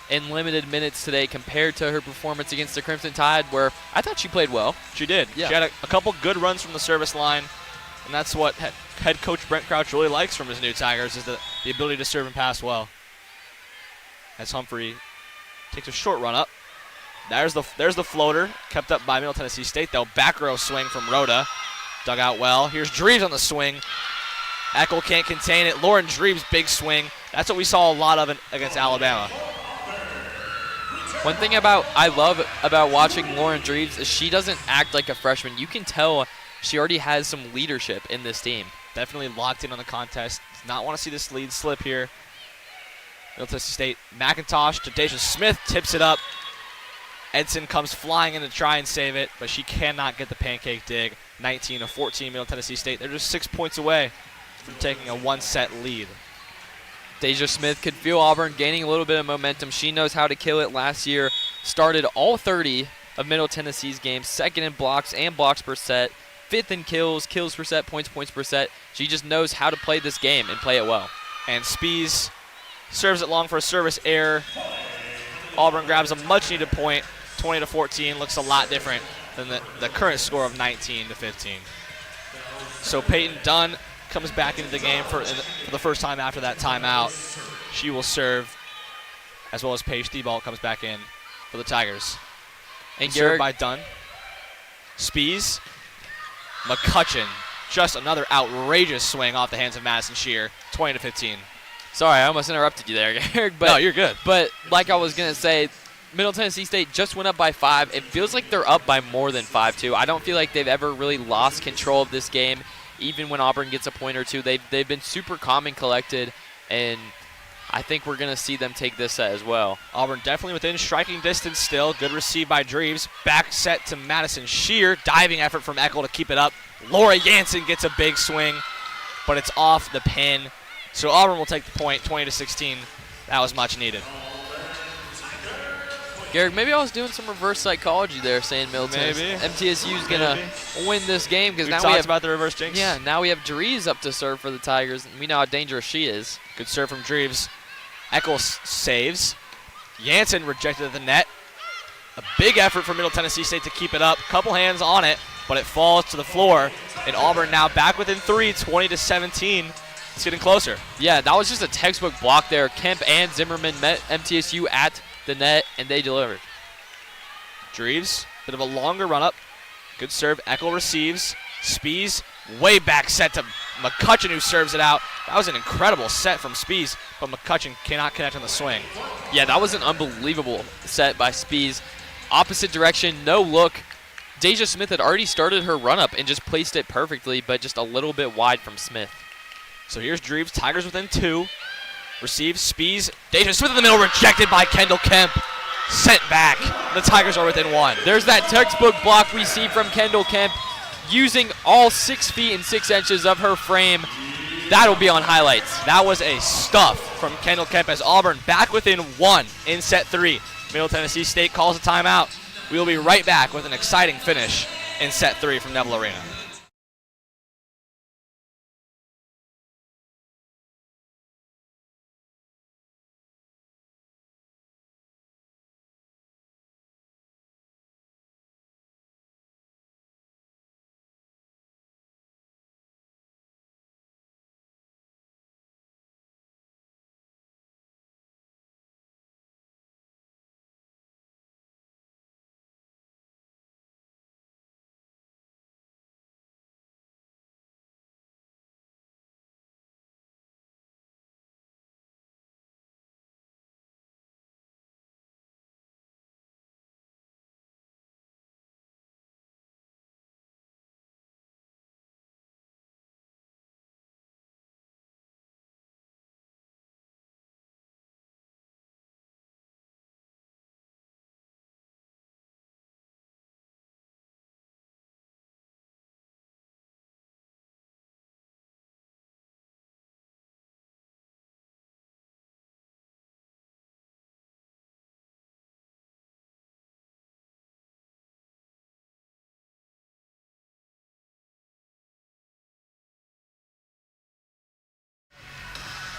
in limited minutes today compared to her performance against the Crimson Tide, where I thought she played well. She did. Yeah. She had a couple good runs from the service line, and that's what head coach Brent Crouch really likes from his new Tigers, is the ability to serve and pass well. As Humphrey takes a short run up. There's the floater, kept up by Middle Tennessee State, though. Back row swing from Rhoda. Dug out well. Here's Dreves on the swing. Eckel can't contain it. Lauren Dreves, big swing. That's what we saw a lot of against Alabama. One thing I love about watching Lauren Dreves is she doesn't act like a freshman. You can tell she already has some leadership in this team. Definitely locked in on the contest. Does not want to see this lead slip here. Middle Tennessee State. McIntosh to Deja Smith, tips it up. Edson comes flying in to try and save it, but she cannot get the pancake dig. 19-14 Middle Tennessee State. They're just 6 points away from taking a one-set lead. Deja Smith could feel Auburn gaining a little bit of momentum. She knows how to kill it. Last year, started all 30 of Middle Tennessee's games, second in blocks and blocks per set, fifth in kills per set, points per set. She just knows how to play this game and play it well. And Spees serves it long for a service error. Auburn grabs a much-needed point. 20-14 looks a lot different than the current score of 19-15. So Peyton Dunn comes back into the game for the first time after that timeout. She will serve, as well as Paige Thibault comes back in for the Tigers. And served by Dunn. Spees. McCutcheon. Just another outrageous swing off the hands of Madison Shear. 20-15. Sorry, I almost interrupted you there, Eric. But, no, you're good. But like I was going to say, Middle Tennessee State just went up by 5. It feels like they're up by more than 5, too. I don't feel like they've ever really lost control of this game. Even when Auburn gets a point or two, they've been super calm and collected, and I think we're going to see them take this set as well. Auburn definitely within striking distance still. Good receive by Dreves. Back set to Madison Shear. Diving effort from Eckel to keep it up. Laura Jansen gets a big swing, but it's off the pin. So Auburn will take the point, 20-16. That was much needed. Garrick, maybe I was doing some reverse psychology there, saying Middle Tennessee MTSU is going to win this game because now we have about the reverse jinx. Yeah, now we have Dreves up to serve for the Tigers, and we know how dangerous she is. Good serve from Dreves. Eckel saves. Jansen rejected at the net. A big effort for Middle Tennessee State to keep it up. Couple hands on it, but it falls to the floor. And Auburn now back within 3, 20-17. It's getting closer. Yeah, that was just a textbook block there. Kemp and Zimmerman met MTSU at the net, and they delivered. Dreves, bit of a longer run-up. Good serve. Eckel receives. Spees, way back set to McCutcheon, who serves it out. That was an incredible set from Spees, but McCutcheon cannot connect on the swing. Yeah, that was an unbelievable set by Spees. Opposite direction, no look. Deja Smith had already started her run-up and just placed it perfectly, but just a little bit wide from Smith. So here's Dreves. Tigers within 2. Receives. Spees. Deja Smith in the middle. Rejected by Kendall Kemp. Sent back. The Tigers are within 1. There's that textbook block we see from Kendall Kemp using all 6 feet and 6 inches of her frame. That'll be on highlights. That was a stuff from Kendall Kemp as Auburn back within 1 in set 3. Middle Tennessee State calls a timeout. We will be right back with an exciting finish in set 3 from Neville Arena.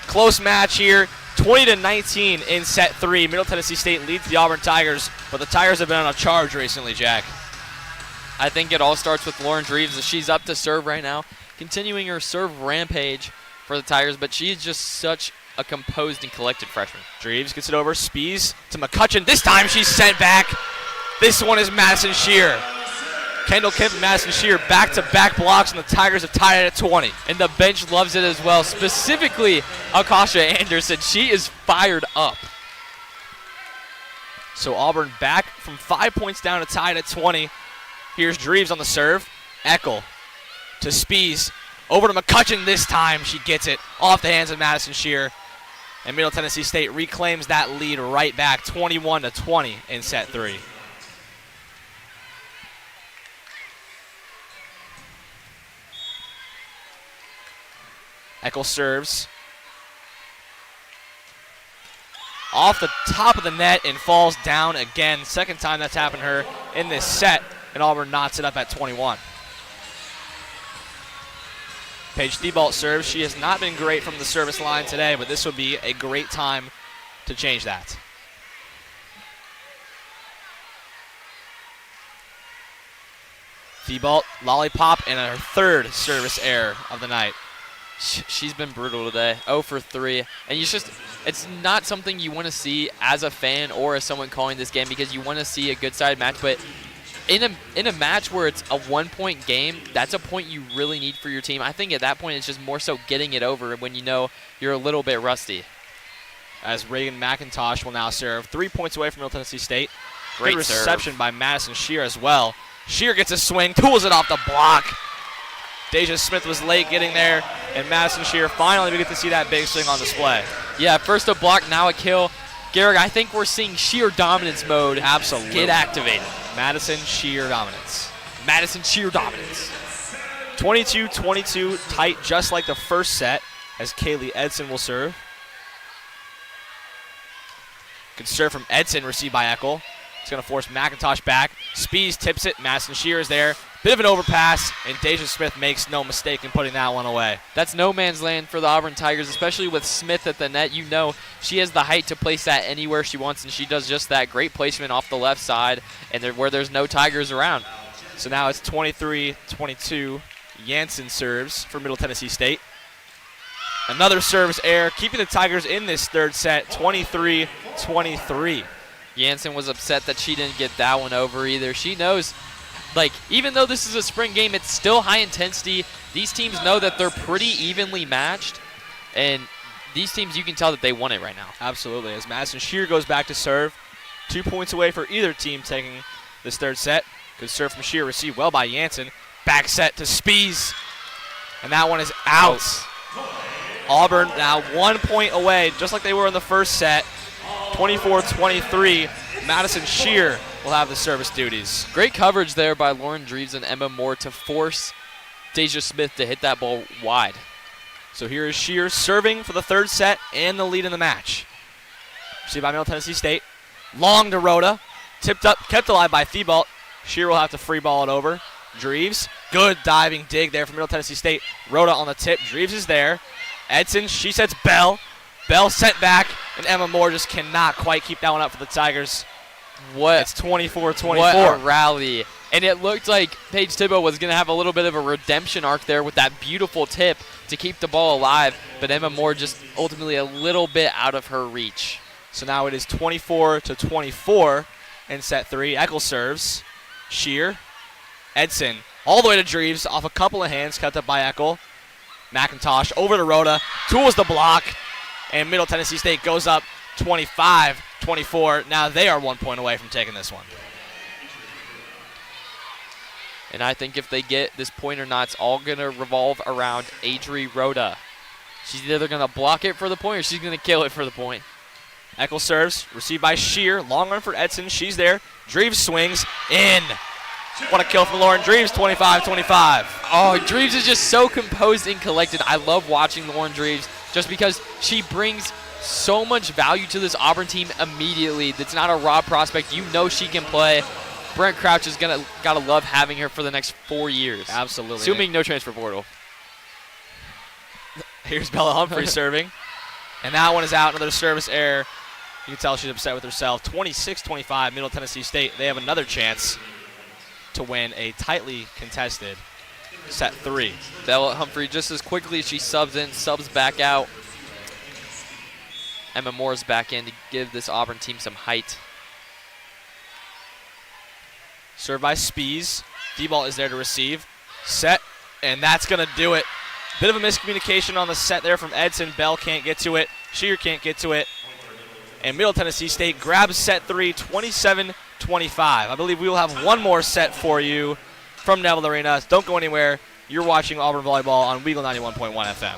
Close match here, 20-19 in set 3. Middle Tennessee State leads the Auburn Tigers, but the Tigers have been on a charge recently, Jack. I think it all starts with Lauren Dreves as she's up to serve right now, continuing her serve rampage for the Tigers, but she's just such a composed and collected freshman. Dreves gets it over, Spees to McCutcheon. This time she's sent back. This one is Madison Shear. Kendall Kemp and Madison Shear back-to-back blocks, and the Tigers have tied it at 20. And the bench loves it as well, specifically Akasha Anderson. She is fired up. So Auburn back from 5 points down to tied at 20. Here's Dreves on the serve. Eckel to Spees. Over to McCutcheon this time. She gets it off the hands of Madison Shear. And Middle Tennessee State reclaims that lead right back, 21-20 in set 3. Eckel serves. Off the top of the net and falls down again. Second time that's happened to her in this set, and Auburn knots it up at 21. Paige Thibault serves. She has not been great from the service line today, but this would be a great time to change that. Thibault, lollipop, and her third service error of the night. She's been brutal today, 0 for 3. And it's not something you want to see as a fan or as someone calling this game, because you want to see a good side match. But in a match where it's a 1-point game, that's a point you really need for your team. I think at that point it's just more so getting it over when you know you're a little bit rusty. As Reagan McIntosh will now serve, 3 points away from Middle Tennessee State. Great Good reception serve by Madison Shear as well. Shear gets a swing, tools it off the block. Deja Smith was late getting there, and Madison Shear, finally we get to see that big swing on display. Yeah, first a block, now a kill. Garrick, I think we're seeing Shear dominance mode Absolutely. get activated. Madison Shear dominance. Madison Shear dominance. 22-22, tight just like the first set, as Kaylee Edson will serve. Good serve from Edson, received by Eckel. It's going to force McIntosh back. Spees tips it. Madison Shear is there. Bit of an overpass, and Deja Smith makes no mistake in putting that one away. That's no man's land for the Auburn Tigers, especially with Smith at the net. You know she has the height to place that anywhere she wants, and she does just that. Great placement off the left side, and where there's no Tigers around. So now it's 23-22. Jansen serves for Middle Tennessee State. Another service error, keeping the Tigers in this third set, 23-23. Jansen was upset that she didn't get that one over either. She knows, like, even though this is a spring game, it's still high intensity. These teams know that they're pretty evenly matched, and these teams, you can tell that they want it right now. Absolutely. As Madison Shear goes back to serve, 2 points away for either team taking this third set. Good serve from Shear, received well by Jansen. Back set to Spees, and that one is out. Auburn now 1 point away, just like they were in the first set. 24-23. Madison Shear will have the service duties. Great coverage there by Lauren Dreves and Emma Moore to force Deja Smith to hit that ball wide. So here is Shear serving for the third set and the lead in the match. Received by Middle Tennessee State. Long to Rhoda. Tipped up, kept alive by Thibault. Shear will have to free ball it over. Dreves, good diving dig there from Middle Tennessee State. Rhoda on the tip. Dreves is there. Edson, she sets Bell. Bell sent back, and Emma Moore just cannot quite keep that one up for the Tigers. It's 24-24. What a rally. And it looked like Paige Thibault was going to have a little bit of a redemption arc there with that beautiful tip to keep the ball alive, but Emma Moore just ultimately a little bit out of her reach. So now it is 24-24 in set 3. Eckel serves. Shear. Edson all the way to Dreves off a couple of hands, cut up by Eckel. McIntosh over to Rhoda. Tools the block, and Middle Tennessee State goes up 25-24. Now they are 1 point away from taking this one. And I think if they get this point or not, it's all going to revolve around Adri Rhoda. She's either going to block it for the point or she's going to kill it for the point. Eckel serves, received by Shear. Long run for Edson. She's there. Dreves swings in. What a kill from Lauren Dreves, 25-25. Oh, Dreves is just so composed and collected. I love watching Lauren Dreves just because she brings so much value to this Auburn team immediately. That's not a raw prospect. You know she can play. Brent Crouch is gotta love having her for the next 4 years. Absolutely. Assuming no transfer portal. Here's Bella Humphrey serving. And that one is out. Another service error. You can tell she's upset with herself. 26-25, Middle Tennessee State. They have another chance to win a tightly contested set 3. Bella Humphrey, just as quickly as she subs in, subs back out. Emma Moore's back in to give this Auburn team some height. Served by Spees. D-ball is there to receive. Set, and that's going to do it. Bit of a miscommunication on the set there from Edson. Bell can't get to it. Shear can't get to it. And Middle Tennessee State grabs set 3, 27-25. I believe we will have one more set for you from Neville Arena. Don't go anywhere. You're watching Auburn Volleyball on WEGL 91.1 FM.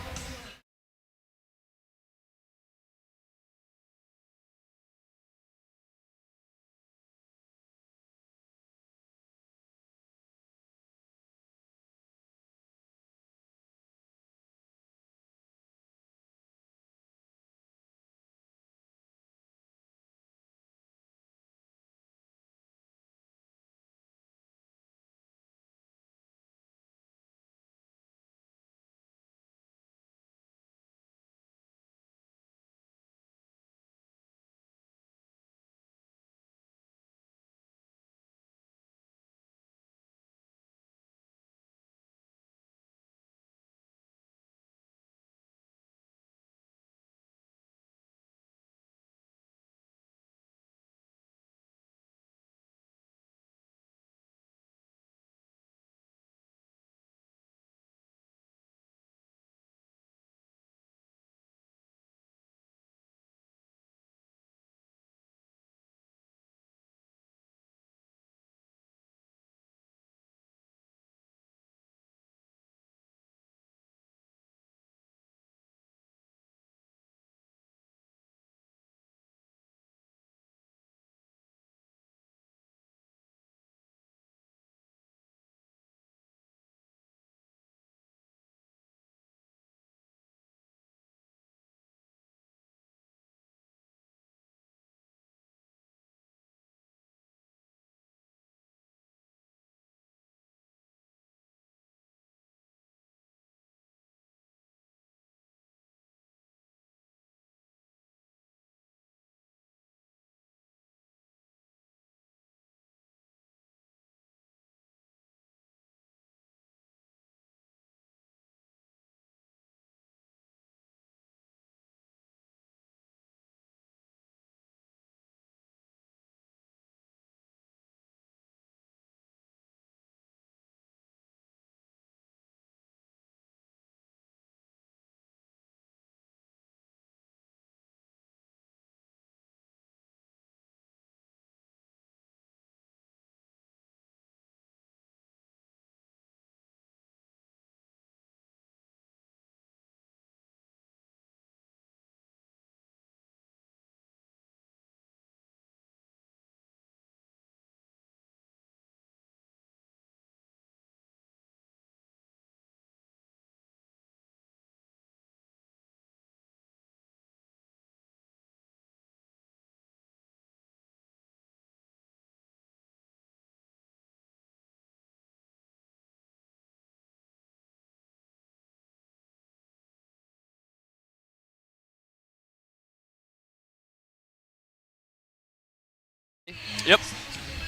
Yep.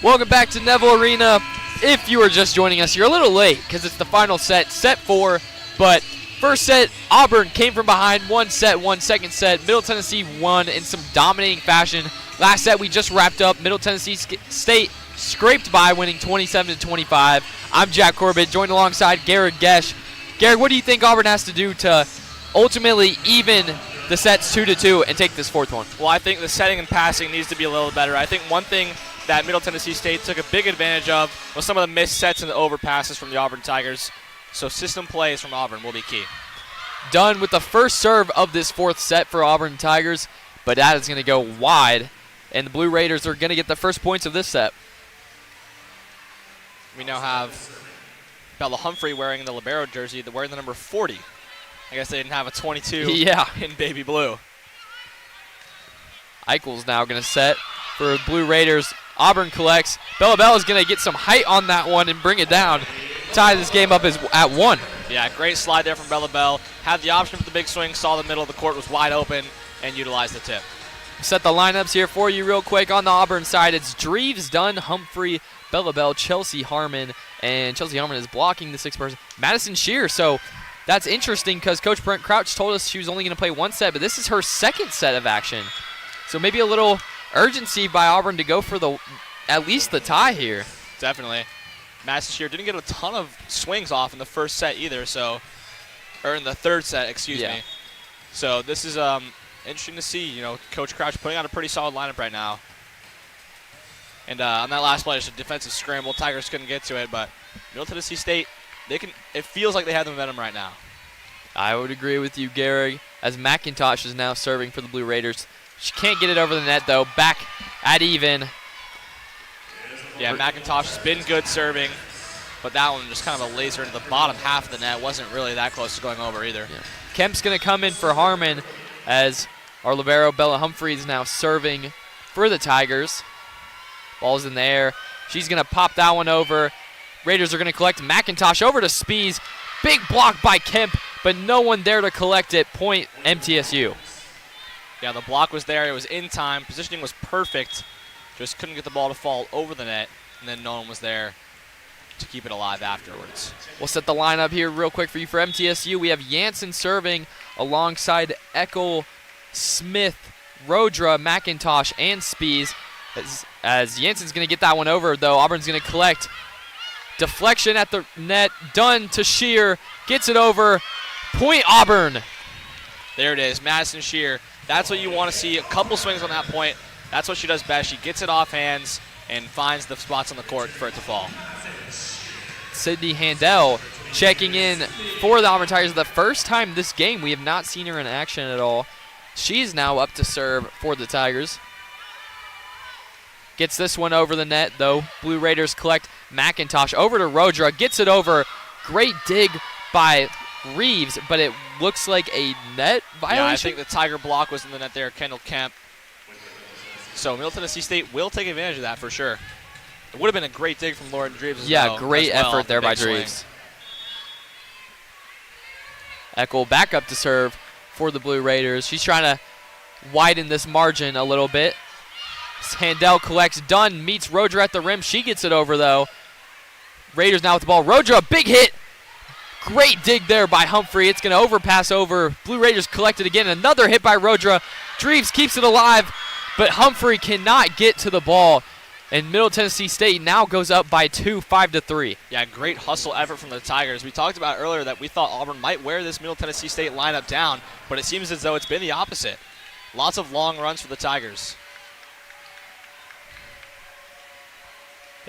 Welcome back to Neville Arena. If you are just joining us, you're a little late because it's the final set, set 4. But first set, Auburn came from behind, 1 set, 1 second set. Middle Tennessee won in some dominating fashion. Last set we just wrapped up. Middle Tennessee State scraped by, winning 27-25. I'm Jack Corbett, joined alongside Garrett Gesh. Garrett, what do you think Auburn has to do to ultimately even the sets 2-2 and take this 4th one? Well, I think the setting and passing needs to be a little better. I think one thing that Middle Tennessee State took a big advantage of was some of the missed sets and the overpasses from the Auburn Tigers. So system plays from Auburn will be key. Done with the first serve of this 4th set for Auburn Tigers, but that is going to go wide, and the Blue Raiders are going to get the first points of this set. We now have Bella Humphrey wearing the libero jersey, wearing the number 40. I guess they didn't have a 22 in baby blue. Eichel's now going to set for Blue Raiders. Auburn collects. Bella's going to get some height on that one and bring it down. Tie this game up at 1. Yeah, great slide there from Bella Bell. Had the option for the big swing, saw the middle of the court was wide open, and utilized the tip. Set the lineups here for you real quick. On the Auburn side, it's Dreves, Dunn, Humphrey, Bella Bell, Chelsea Harmon, and Chelsea Harmon is blocking the 6th person. Madison Shear, so that's interesting because Coach Brent Crouch told us she was only going to play 1 set, but this is her 2nd set of action. So maybe a little urgency by Auburn to go for at least the tie here. Definitely. Madison Shear didn't get a ton of swings off in the first set either, or in the 3rd set, excuse me. So this is interesting to see. Coach Crouch putting out a pretty solid lineup right now. And on that last play, just a defensive scramble. Tigers couldn't get to it, but Middle Tennessee State, it feels like they have the momentum right now. I would agree with you, Gary, as McIntosh is now serving for the Blue Raiders. She can't get it over the net, though. Back at even. Yeah, McIntosh has been good serving, but that one just kind of a laser into the bottom half of the net. Wasn't really that close to going over either. Yeah. Kemp's going to come in for Harmon as our libero Bella Humphrey is now serving for the Tigers. Ball's in the air. She's going to pop that one over. Raiders are going to collect. McIntosh over to Spees. Big block by Kemp, but no one there to collect it. Point MTSU. Yeah, the block was there. It was in time. Positioning was perfect. Just couldn't get the ball to fall over the net, and then no one was there to keep it alive afterwards. We'll set the lineup here real quick for you for MTSU. We have Jansen serving alongside Eckel, Smith, Rodra, McIntosh, and Spees. As Jansen's going to get that one over, though, Auburn's going to collect. Deflection at the net. Dunn to Shear. Gets it over. Point Auburn. There it is. Madison Shear. That's what you want to see. A couple swings on that point. That's what she does best. She gets it off hands and finds the spots on the court for it to fall. Sydney Handel checking in for the Auburn Tigers. The first time this game, we have not seen her in action at all. She's now up to serve for the Tigers. Gets this one over the net, though. Blue Raiders collect. McIntosh over to Rodra. Gets it over. Great dig by Reeves, but it looks like a net violation. Yeah, I think the Tiger block was in the net there, Kendall Kemp. So Middle Tennessee State will take advantage of that for sure. It would have been a great dig from Lauren Dreves as well. Yeah, great effort there by Dreves. Eckel back up to serve for the Blue Raiders. She's trying to widen this margin a little bit. Handel collects. Dunn meets Rodra at the rim. She gets it over, though. Raiders now with the ball. Rodra, big hit. Great dig there by Humphrey. It's going to overpass over. Blue Raiders collect it again. Another hit by Rodra. Dreves keeps it alive, but Humphrey cannot get to the ball. And Middle Tennessee State now goes up by 2, 5-3. Yeah, great hustle effort from the Tigers. We talked about earlier that we thought Auburn might wear this Middle Tennessee State lineup down, but it seems as though it's been the opposite. Lots of long runs for the Tigers.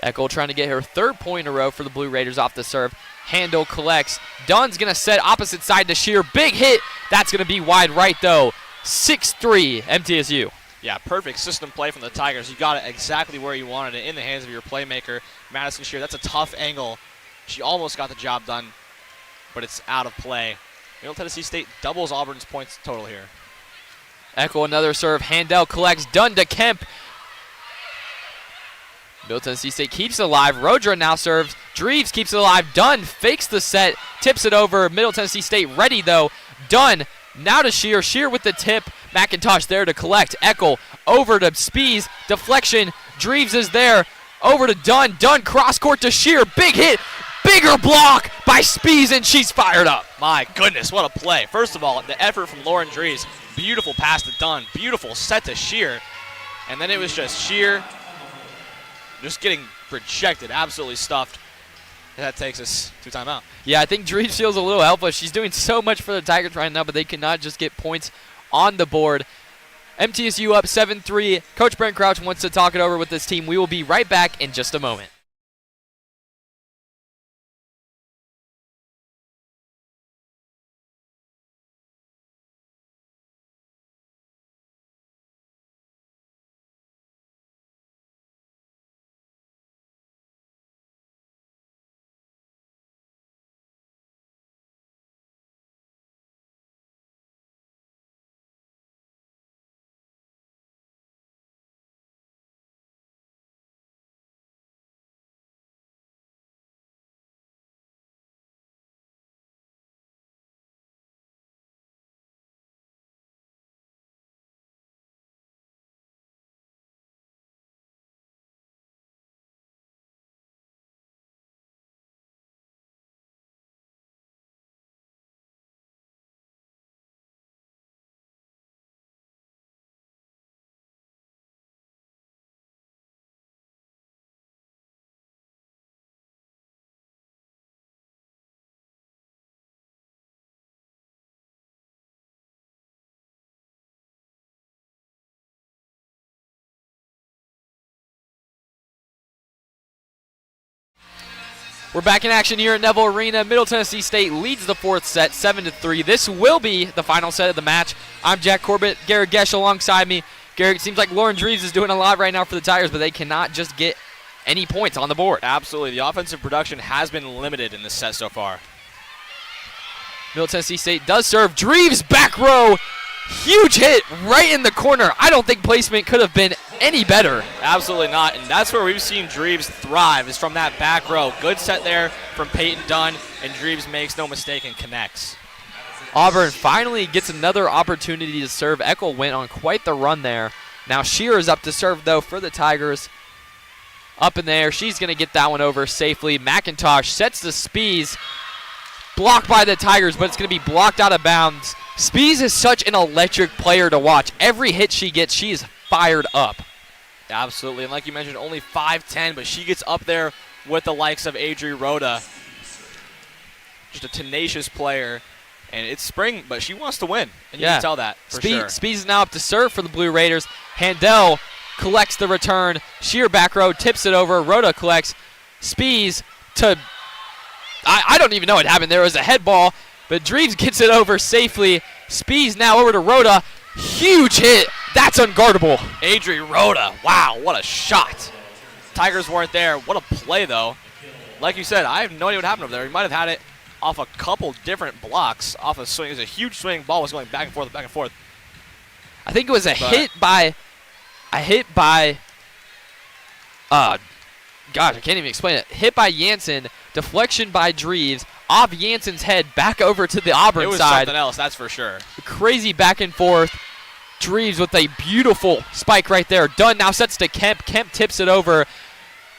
Eckel trying to get her 3rd point in a row for the Blue Raiders off the serve. Handel collects. Dunn's going to set opposite side to Shear. Big hit. That's going to be wide right, though. 6-3 MTSU. Yeah, perfect system play from the Tigers. You got it exactly where you wanted it, in the hands of your playmaker, Madison Shear. That's a tough angle. She almost got the job done, but it's out of play. Middle Tennessee State doubles Auburn's points total here. Eckel another serve. Handel collects. Dunn to Kemp. Middle Tennessee State keeps it alive. Rodra now serves. Dreves keeps it alive. Dunn fakes the set, tips it over. Middle Tennessee State ready, though. Dunn now to Shear. Shear with the tip. McIntosh there to collect. Eckel over to Spees. Deflection. Dreves is there. Over to Dunn. Dunn cross court to Shear. Big hit. Bigger block by Spees, and she's fired up. My goodness, what a play. First of all, the effort from Lauren Dreves. Beautiful pass to Dunn. Beautiful set to Shear. And then it was just Shear just getting rejected, absolutely stuffed. And that takes us to timeout. Yeah, I think Dreves feels a little helpless. She's doing so much for the Tigers right now, but they cannot just get points on the board. MTSU up 7-3. Coach Brent Crouch wants to talk it over with this team. We will be right back in just a moment. We're back in action here at Neville Arena. Middle Tennessee State leads the fourth set 7-3. This will be the final set of the match. I'm Jack Corbett, Garrett Gesh alongside me. Garrett, it seems like Lauren Dreves is doing a lot right now for the Tigers, but they cannot just get any points on the board. Absolutely. The offensive production has been limited in this set so far. Middle Tennessee State does serve. Dreves back row. Huge hit right in the corner. I don't think placement could have been any better. Absolutely not, and that's where we've seen Dreves thrive, is from that back row. Good set there from Peyton Dunn, and Dreves makes no mistake and connects. Auburn finally gets another opportunity to serve. Eckel went on quite the run there. Now Shear is up to serve, though, for the Tigers. Up in there. She's going to get that one over safely. McIntosh sets the Spees. Blocked by the Tigers, but it's going to be blocked out of bounds. Spees is such an electric player to watch. Every hit she gets, she is fired up. Absolutely, and like you mentioned, only 5'10", but she gets up there with the likes of Adri Rhoda. Just a tenacious player, and it's spring, but she wants to win, and you can tell that for sure. Spees is now up to serve for the Blue Raiders. Handel collects the return. Sheer back row, tips it over. Rhoda collects. Spees to, I don't even know what happened. There was a head ball, but Dreves gets it over safely. Spees now over to Rhoda. Huge hit. That's unguardable. Adri Rhoda. Wow, what a shot. Tigers weren't there. What a play, though. Like you said, I have no idea what happened over there. He might have had it off a couple different blocks, off a swing. It was a huge swing. Ball was going back and forth, back and forth. I think it was a hit by gosh, I can't even explain it. Hit by Jansen, deflection by Dreves, off Jansen's head, back over to the Auburn side. It was something else, that's for sure. Crazy back and forth. Dreves with a beautiful spike right there. Dunn now sets to Kemp. Kemp tips it over.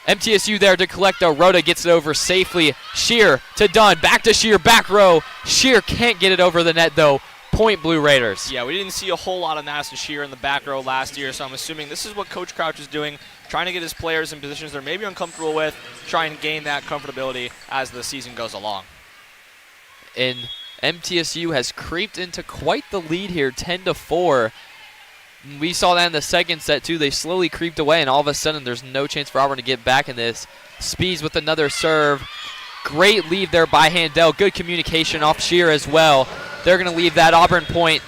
MTSU there to collect, though. Rhoda gets it over safely. Shear to Dunn. Back to Shear, back row. Shear can't get it over the net, though. Point Blue Raiders. Yeah, we didn't see a whole lot of Madison Shear in the back row last year, so I'm assuming this is what Coach Crouch is doing, trying to get his players in positions they're maybe uncomfortable with, try and gain that comfortability as the season goes along. And MTSU has creeped into quite the lead here, 10-4. We saw that in the second set, too. They slowly creeped away, and all of a sudden there's no chance for Auburn to get back in this. Spees with another serve. Great lead there by Handel. Good communication off Shear as well. They're going to leave that Auburn point.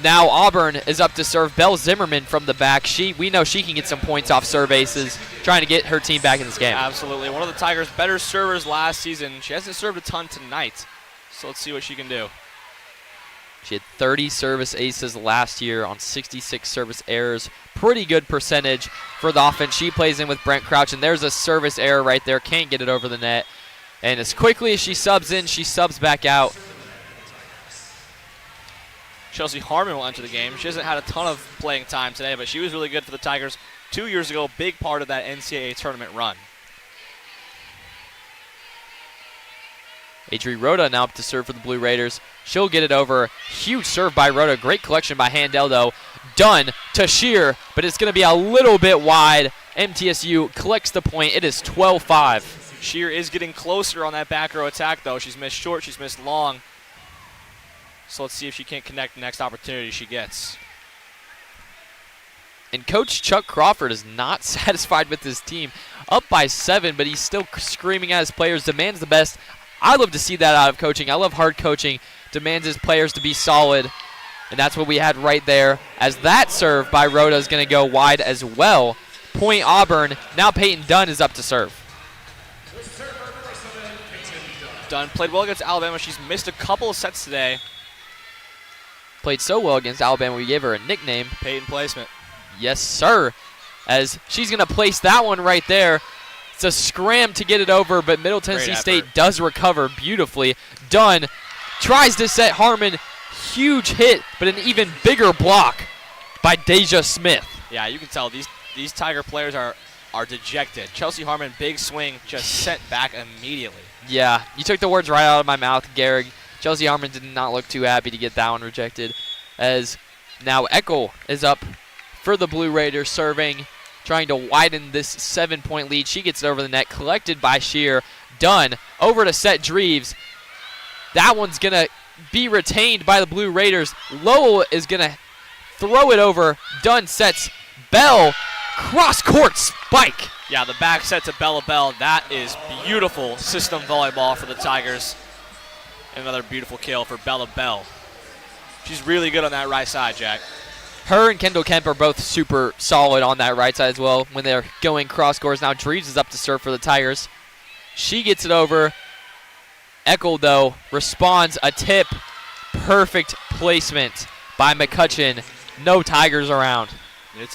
Now Auburn is up to serve. Belle Zimmerman from the back. We know she can get some points off serve aces, trying to get her team back in this game. Absolutely. One of the Tigers' better servers last season. She hasn't served a ton tonight, so let's see what she can do. She had 30 service aces last year on 66 service errors. Pretty good percentage for the offense. She plays in with Brent Crouch, and there's a service error right there. Can't get it over the net. And as quickly as she subs in, she subs back out. Chelsea Harmon will enter the game. She hasn't had a ton of playing time today, but she was really good for the Tigers 2 years ago, big part of that NCAA tournament run. Adri Rhoda now up to serve for the Blue Raiders. She'll get it over. Huge serve by Rhoda. Great collection by Handel, though. Done to Shear, but it's going to be a little bit wide. MTSU collects the point. It is 12-5. Shear is getting closer on that back row attack, though. She's missed short. She's missed long. So let's see if she can't connect the next opportunity she gets. And Coach Chuck Crawford is not satisfied with his team. Up by 7, but he's still screaming at his players, demands the best. I love to see that out of coaching. I love hard coaching. Demands his players to be solid. And that's what we had right there. As that serve by Rhoda is going to go wide as well. Point Auburn. Now Peyton Dunn is up to serve. Dunn played well against Alabama. She's missed a couple of sets today. Played so well against Alabama, we gave her a nickname. Peyton placement. Yes, sir. As she's going to place that one right there. It's a scram to get it over, but Middle Tennessee State does recover beautifully. Dunn tries to set Harmon. Huge hit, but an even bigger block by Deja Smith. Yeah, you can tell these Tiger players are dejected. Chelsea Harmon, big swing, just sent back immediately. Yeah, you took the words right out of my mouth, Garrick. Chelsea Harmon did not look too happy to get that one rejected. As now Eckel is up for the Blue Raiders serving, trying to widen this 7-point lead. She gets it over the net, collected by Shear. Dunn over to set Dreves. That one's going to be retained by the Blue Raiders. Lowell is going to throw it over. Dunn sets Bell. Cross-court spike. Yeah, the back set to Bella Bell. That is beautiful system volleyball for the Tigers. Another beautiful kill for Bella Bell. She's really good on that right side, Jack. Her and Kendall Kemp are both super solid on that right side as well when they're going cross scores. Now Dreves is up to serve for the Tigers. She gets it over. Eckel, though, responds a tip. Perfect placement by McCutcheon. No Tigers around.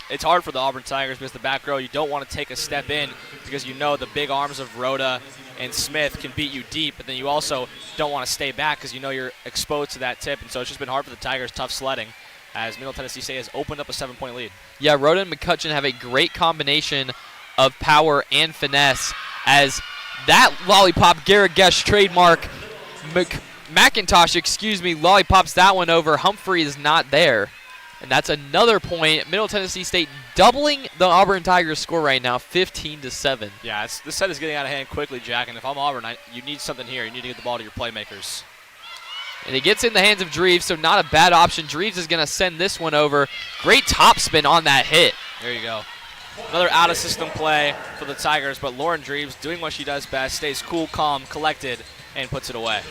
It's hard for the Auburn Tigers because the back row, you don't want to take a step in because you know the big arms of Rhoda and Smith can beat you deep, but then you also don't want to stay back because you know you're exposed to that tip. And so it's just been hard for the Tigers, tough sledding, as Middle Tennessee State has opened up a 7-point lead. Yeah, Rhoda and McCutcheon have a great combination of power and finesse, as that lollipop Garrett Gush trademark McIntosh, lollipops that one over. Humphrey is not there. And that's another point. Middle Tennessee State doubling the Auburn Tigers score right now, 15-7. Yeah, this set is getting out of hand quickly, Jack. And if I'm Auburn, you need something here. You need to get the ball to your playmakers. And it gets in the hands of Dreves, so not a bad option. Dreves is going to send this one over. Great topspin on that hit. There you go. Another out-of-system play for the Tigers, but Lauren Dreves doing what she does best, stays cool, calm, collected, and puts it away.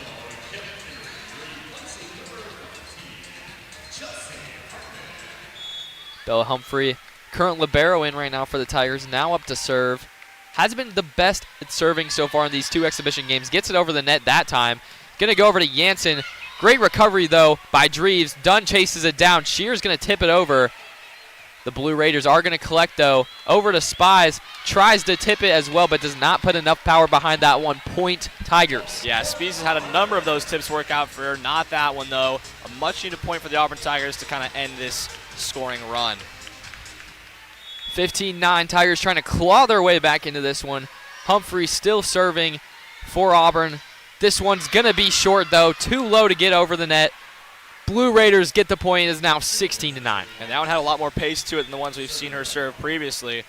Bella Humphrey, current libero in right now for the Tigers, now up to serve. Has been the best at serving so far in these 2 exhibition games. Gets it over the net that time. Going to go over to Jansen. Great recovery, though, by Dreves. Dunn chases it down. Shear's going to tip it over. The Blue Raiders are going to collect, though. Over to Spies. Tries to tip it as well, but does not put enough power behind that one. Point Tigers. Yeah, Spies has had a number of those tips work out for her. Not that one, though. A much-needed point for the Auburn Tigers to kind of end this scoring run. 15-9. Tigers trying to claw their way back into this one. Humphrey still serving for Auburn. This one's going to be short, though. Too low to get over the net. Blue Raiders get the point. It is now 16-9. And that one had a lot more pace to it than the ones we've seen her serve previously.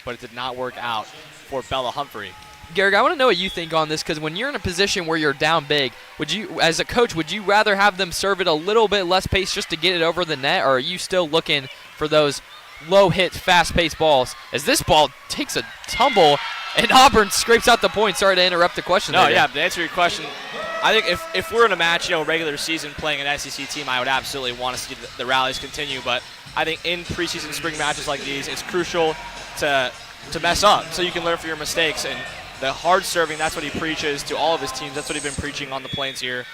But it did not work out for Bella Humphrey. Garrick, I want to know what you think on this, because when you're in a position where you're down big, would you, as a coach, would you rather have them serve it a little bit less pace just to get it over the net, or are you still looking for those low-hit, fast-paced balls? As this ball takes a tumble, and Auburn scrapes out the point. Sorry to interrupt the question. No, yeah, to answer your question, I think if we're in a match, regular season playing an SEC team, I would absolutely want to see the rallies continue. But I think in preseason spring matches like these, it's crucial to mess up so you can learn from your mistakes. And the hard serving, that's what he preaches to all of his teams. That's what he's been preaching on the Plains here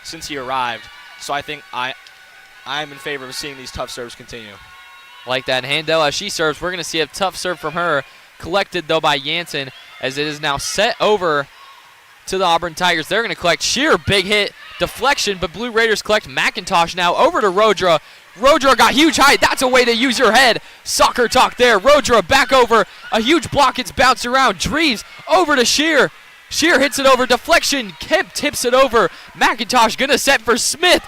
since he arrived. So I think I'm in favor of seeing these tough serves continue. Like that. Handel, as she serves, we're going to see a tough serve from her. Collected, though, by Jansen, as it is now set over to the Auburn Tigers. They're going to collect. Sheer big hit. Deflection, but Blue Raiders collect. McIntosh now over to Rodra. Rodra got huge height. That's a way to use your head. Soccer talk there. Rodra back over. A huge block. It's bounced around. Dreves over to Shear. Shear hits it over. Deflection. Kemp tips it over. McIntosh going to set for Smith.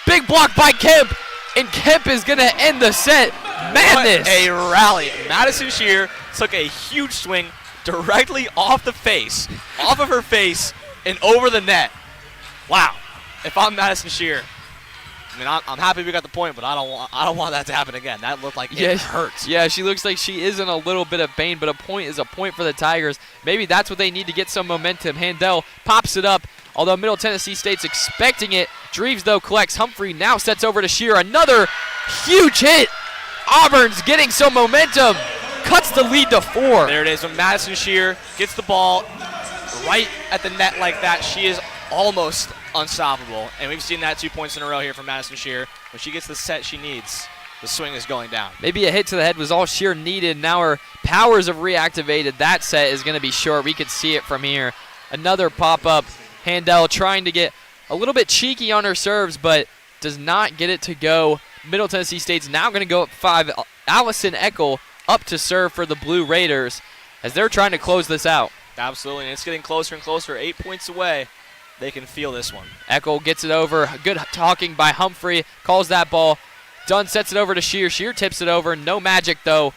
Big block by Kemp. And Kemp is going to end the set. Madness. What a rally. Madison Shear took a huge swing directly off the face, off of her face, and over the net. Wow. If I'm Madison Shear, I mean, I'm happy we got the point, but I don't want that to happen again. That looked like it hurts. Yeah, she looks like she is in a little bit of pain, but a point is a point for the Tigers. Maybe that's what they need to get some momentum. Handel pops it up, although Middle Tennessee State's expecting it. Dreves, though, collects. Humphrey now sets over to Shear. Another huge hit. Auburn's getting some momentum. Cuts the lead to 4. There it is. When Madison Shear gets the ball right at the net like that, she is almost unstoppable. And we've seen that 2 points in a row here from Madison Shear. When she gets the set she needs, the swing is going down. Maybe a hit to the head was all Shear needed. Now her powers have reactivated. That set is going to be short. We could see it from here. Another pop-up. Handel trying to get a little bit cheeky on her serves, but does not get it to go. Middle Tennessee State's now going to go up 5. Allison Eckel up to serve for the Blue Raiders as they're trying to close this out. Absolutely, and it's getting closer and closer. 8 points away. They can feel this one. Eckel gets it over. Good talking by Humphrey. Calls that ball. Dunn sets it over to Shear. Shear tips it over. No magic, though.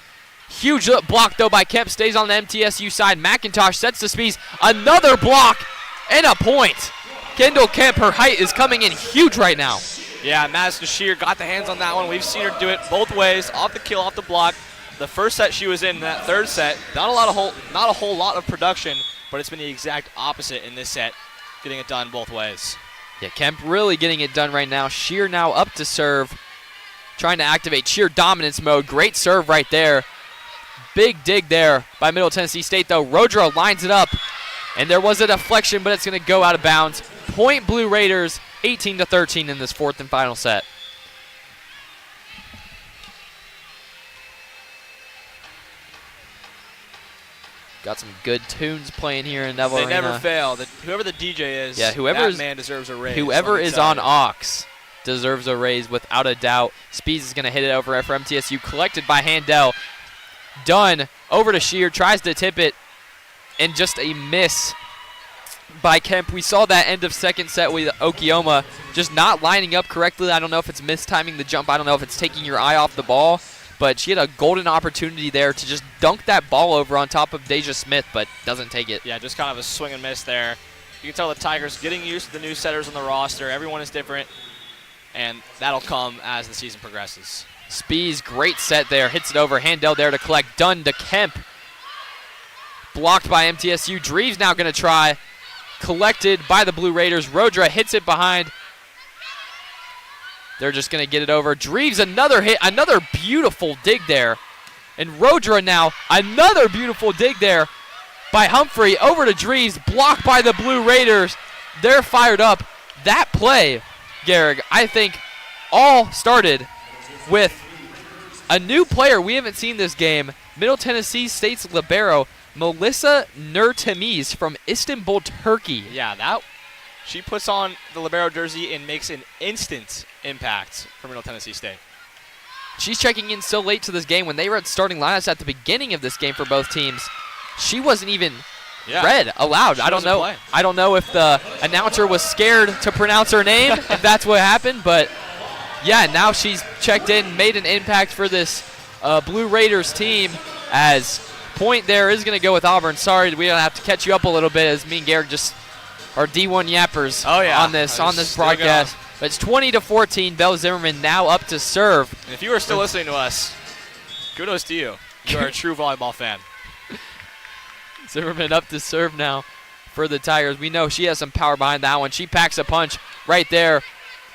Huge block, though, by Kemp. Stays on the MTSU side. McIntosh sets the speed. Another block and a point. Kendall Kemp, her height is coming in huge right now. Yeah, Madison Shear got the hands on that one. We've seen her do it both ways, off the kill, off the block. The first set she was in, that third set, not a whole lot of production, but it's been the exact opposite in this set, getting it done both ways. Yeah, Kemp really getting it done right now. Shear now up to serve, trying to activate Shear dominance mode. Great serve right there. Big dig there by Middle Tennessee State, though. Rodra lines it up, and there was a deflection, but it's going to go out of bounds. Point Blue Raiders, 18-13 in this fourth and final set. Got some good tunes playing here in Neville Arena. They never fail. Whoever the DJ is, yeah, that man deserves a raise. Whoever is on Ox deserves a raise without a doubt. Speeds is going to hit it over for MTSU. Collected by Handel. Dunn over to Shear. Tries to tip it. And just a miss by Kemp. We saw that end of second set with Okioma just not lining up correctly. I don't know if it's mistiming the jump. I don't know if it's taking your eye off the ball. But she had a golden opportunity there to just dunk that ball over on top of Deja Smith, but doesn't take it. Yeah, just kind of a swing and miss there. You can tell the Tigers getting used to the new setters on the roster. Everyone is different, and that'll come as the season progresses. Spees, great set there. Hits it over. Handel there to collect. Dunn to Kemp. Blocked by MTSU. Dreves now going to try. Collected by the Blue Raiders. Rodra hits it behind. They're just going to get it over. Dreves, another hit, another beautiful dig there. And Rodra now, another beautiful dig there by Humphrey. Over to Dreves, blocked by the Blue Raiders. They're fired up. That play, Garrick, I think all started with a new player we haven't seen this game. Middle Tennessee State's libero, Melissa Nurtemiz from Istanbul, Turkey. Yeah, she puts on the libero jersey and makes an instant impact for Middle Tennessee State. She's checking in so late to this game. When they were at starting lineups at the beginning of this game for both teams, she wasn't even read aloud. I don't know if the announcer was scared to pronounce her name, if that's what happened. But, yeah, now she's checked in, made an impact for this Blue Raiders team, as point there is going to go with Auburn. Sorry, we don't have to catch you up a little bit, as me and Garrick just are D1 yappers on this broadcast. But it's 20-14. Belle Zimmerman now up to serve. And if you are still listening to us, kudos to you. You are a true volleyball fan. Zimmerman up to serve now for the Tigers. We know she has some power behind that one. She packs a punch right there.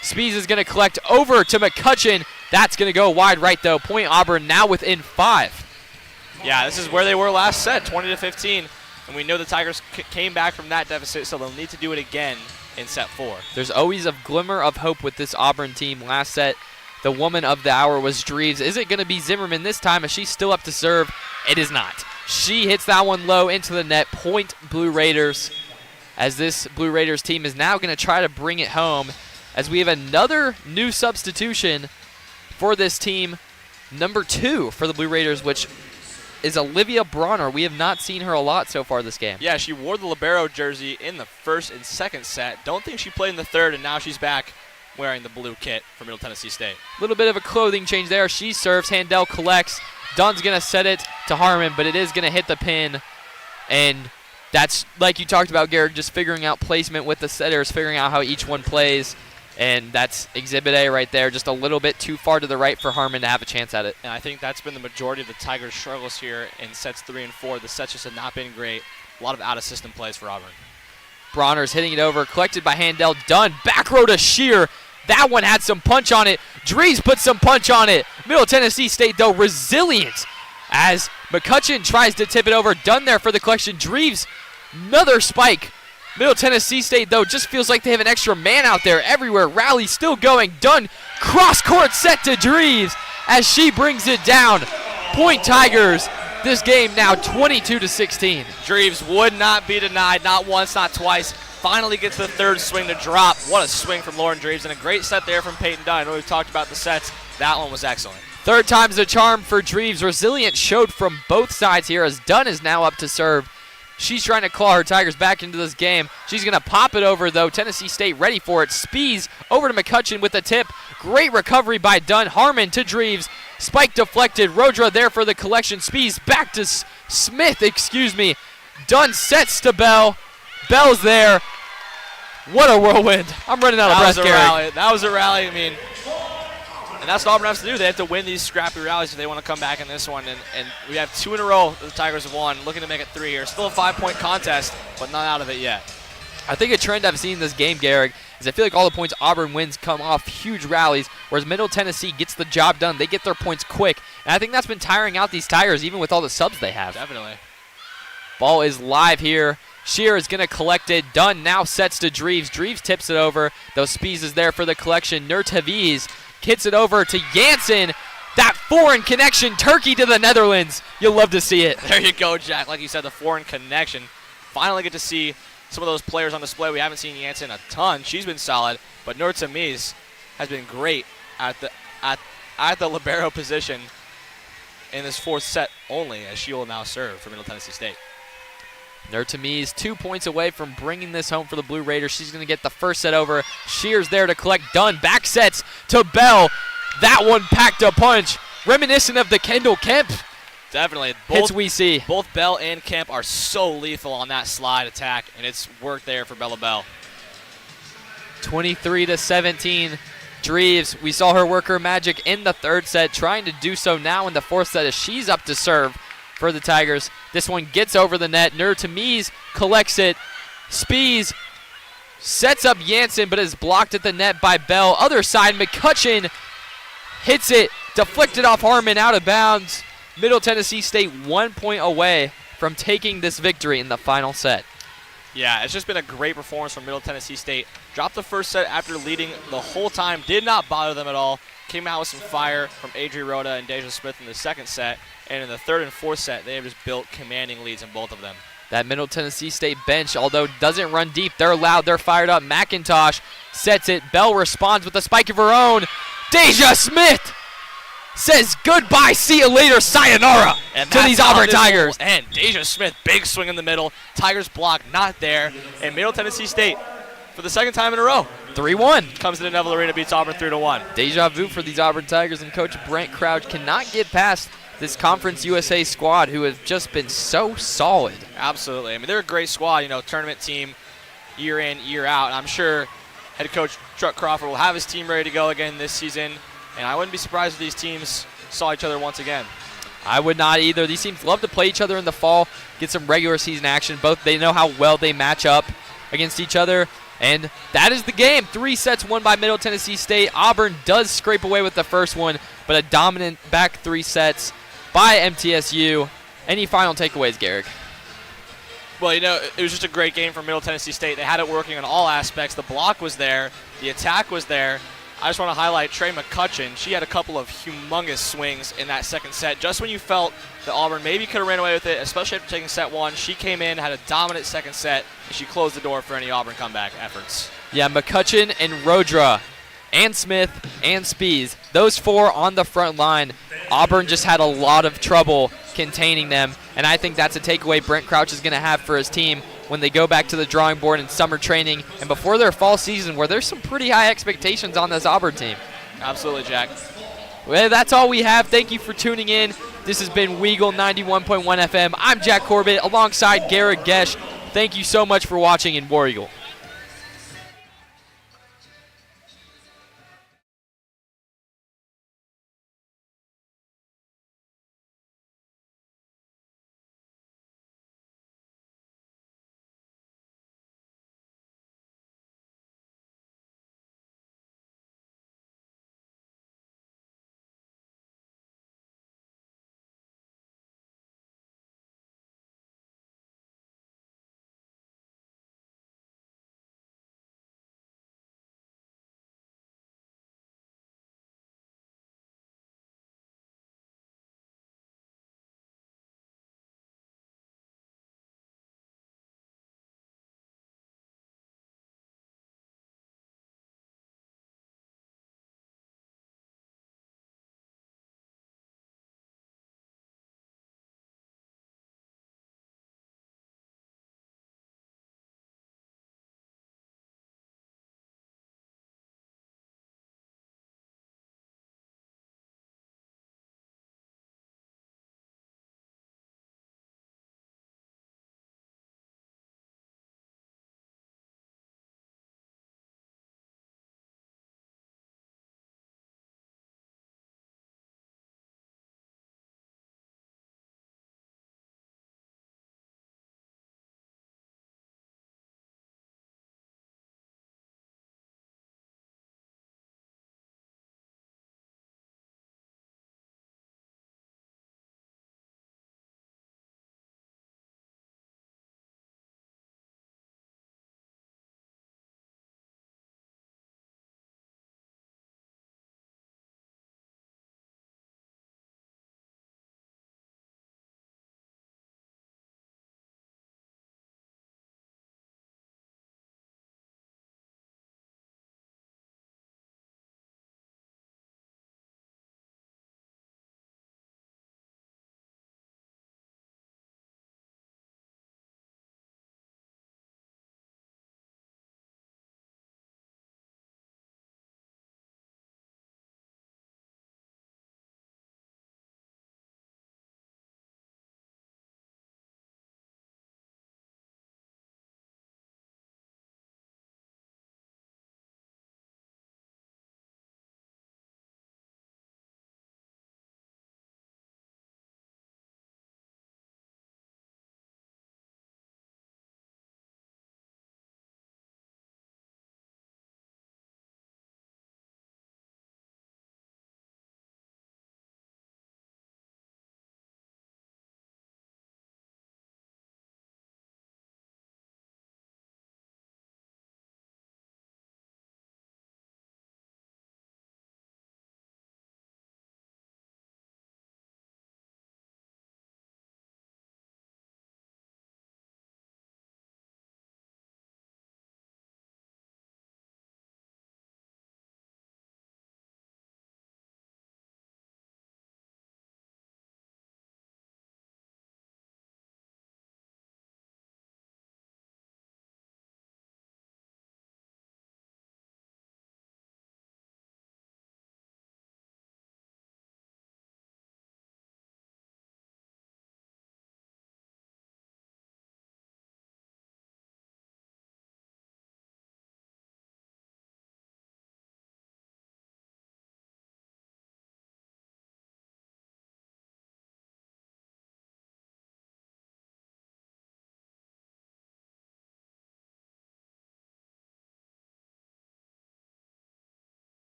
Spees is going to collect over to McCutcheon. That's going to go wide right, though. Point Auburn now within 5. Yeah, this is where they were last set, 20-15. And we know the Tigers came back from that deficit, so they'll need to do it again in set 4. There's always a glimmer of hope with this Auburn team. Last set, the woman of the hour was Dreves. Is it going to be Zimmerman this time? Is she still up to serve? It is not. She hits that one low into the net. Point Blue Raiders as this Blue Raiders team is now going to try to bring it home, as we have another new substitution for this team, number 2 for the Blue Raiders, which is Olivia Bronner. We have not seen her a lot so far this game. Yeah, she wore the libero jersey in the first and second set. Don't think she played in the third, and now she's back wearing the blue kit for Middle Tennessee State. A little bit of a clothing change there. She serves, Handel collects. Dunn's going to set it to Harmon, but it is going to hit the pin. And that's, like you talked about, Garrett, just figuring out placement with the setters, figuring out how each one plays. And that's Exhibit A right there, just a little bit too far to the right for Harmon to have a chance at it. And I think that's been the majority of the Tigers' struggles here in sets 3 and 4. The sets just have not been great. A lot of out-of-system plays for Auburn. Bronner's hitting it over, collected by Handel. Dunn, back row to Shear. That one had some punch on it. Drees put some punch on it. Middle Tennessee State, though, resilient as McCutcheon tries to tip it over. Dunn there for the collection. Drees, another spike. Middle Tennessee State, though, just feels like they have an extra man out there everywhere. Rally still going. Dunn, cross-court set to Drees as she brings it down. Point Tigers. This game now 22-16. Drees would not be denied, not once, not twice. Finally gets the third swing to drop. What a swing from Lauren Drees, and a great set there from Peyton Dunn. I know we've talked about the sets. That one was excellent. Third time's the charm for Drees. Resilience showed from both sides here as Dunn is now up to serve. She's trying to claw her Tigers back into this game. She's going to pop it over, though. Tennessee State ready for it. Spees over to McCutcheon with the tip. Great recovery by Dunn. Harmon to Drees. Spike deflected. Rodra there for the collection. Spees back to Smith, Dunn sets to Bell. Bell's there. What a whirlwind. I'm running out of breath, Gary. That was a rally. I mean, and that's what Auburn has to do. They have to win these scrappy rallies if they want to come back in this one. And we have 2 in a row that the Tigers have won, looking to make it 3 here. Still a 5-point contest, but not out of it yet. I think a trend I've seen in this game, Garrick, is I feel like all the points Auburn wins come off huge rallies, whereas Middle Tennessee gets the job done. They get their points quick. And I think that's been tiring out these Tigers, even with all the subs they have. Definitely. Ball is live here. Shear is going to collect it. Dunn now sets to Drees. Drees tips it over, though Spees is there for the collection. Nurtaviz hits it over to Jansen. That foreign connection, Turkey to the Netherlands. You'll love to see it. There you go, Jack. Like you said, the foreign connection. Finally get to see some of those players on display. We haven't seen Jansen a ton. She's been solid, but Nurtaviz has been great at the libero position in this 4th set only, as she will now serve for Middle Tennessee State. Nurtaviz 2 points away from bringing this home for the Blue Raiders. She's going to get the first set over. Shear's there to collect. Dunn back sets to Bell. That one packed a punch. Reminiscent of the Kendall Kemp Definitely. hits we see. Both Bell and Kemp are so lethal on that slide attack, and it's worked there for Bella Bell. 23-17. Drees, we saw her work her magic in the 3rd set, trying to do so now in the 4th set as she's up to serve for the Tigers. This one gets over the net. Nurtaviz collects it. Spees sets up Jansen, but is blocked at the net by Bell. Other side, McCutcheon hits it, deflected off Harmon, out of bounds. Middle Tennessee State 1 point away from taking this victory in the final set. Yeah, it's just been a great performance from Middle Tennessee State. Dropped the first set after leading the whole time. Did not bother them at all. Came out with some fire from Adri Rhoda and Deja Smith in the 2nd set. And in the 3rd and 4th set, they have just built commanding leads in both of them. That Middle Tennessee State bench, although doesn't run deep, they're loud, they're fired up. McIntosh sets it. Bell responds with a spike of her own. Deja Smith says goodbye, see you later, sayonara to these Auburn Tigers. And Deja Smith, big swing in the middle. Tigers block not there. And Middle Tennessee State, for the 2nd time in a row, 3-1. comes to the Neville Arena, beats Auburn 3-1. Deja vu for these Auburn Tigers, and Coach Brent Crouch cannot get past this Conference USA squad, who has just been so solid. Absolutely. I mean, they're a great squad, tournament team year in, year out. And I'm sure head coach Chuck Crawford will have his team ready to go again this season. And I wouldn't be surprised if these teams saw each other once again. I would not either. These teams love to play each other in the fall, get some regular season action. Both, they know how well they match up against each other. And that is the game. 3 sets won by Middle Tennessee State. Auburn does scrape away with the first one, but a dominant back 3 sets by MTSU. Any final takeaways, Garrick? Well, it was just a great game for Middle Tennessee State. They had it working on all aspects. The block was there. The attack was there. I just want to highlight Trey McCutcheon. She had a couple of humongous swings in that second set. Just when you felt that Auburn maybe could have ran away with it, especially after taking set 1, she came in, had a dominant second set, and she closed the door for any Auburn comeback efforts. Yeah, McCutcheon and Rodra and Smith and Spees, those 4 on the front line, Auburn just had a lot of trouble containing them, and I think that's a takeaway Brent Crouch is going to have for his team when they go back to the drawing board in summer training and before their fall season, where there's some pretty high expectations on this Auburn team. Absolutely, Jack. Well, that's all we have. Thank you for tuning in. This has been WEGL 91.1 FM. I'm Jack Corbett alongside Garrett Gesh. Thank you so much for watching in War Eagle.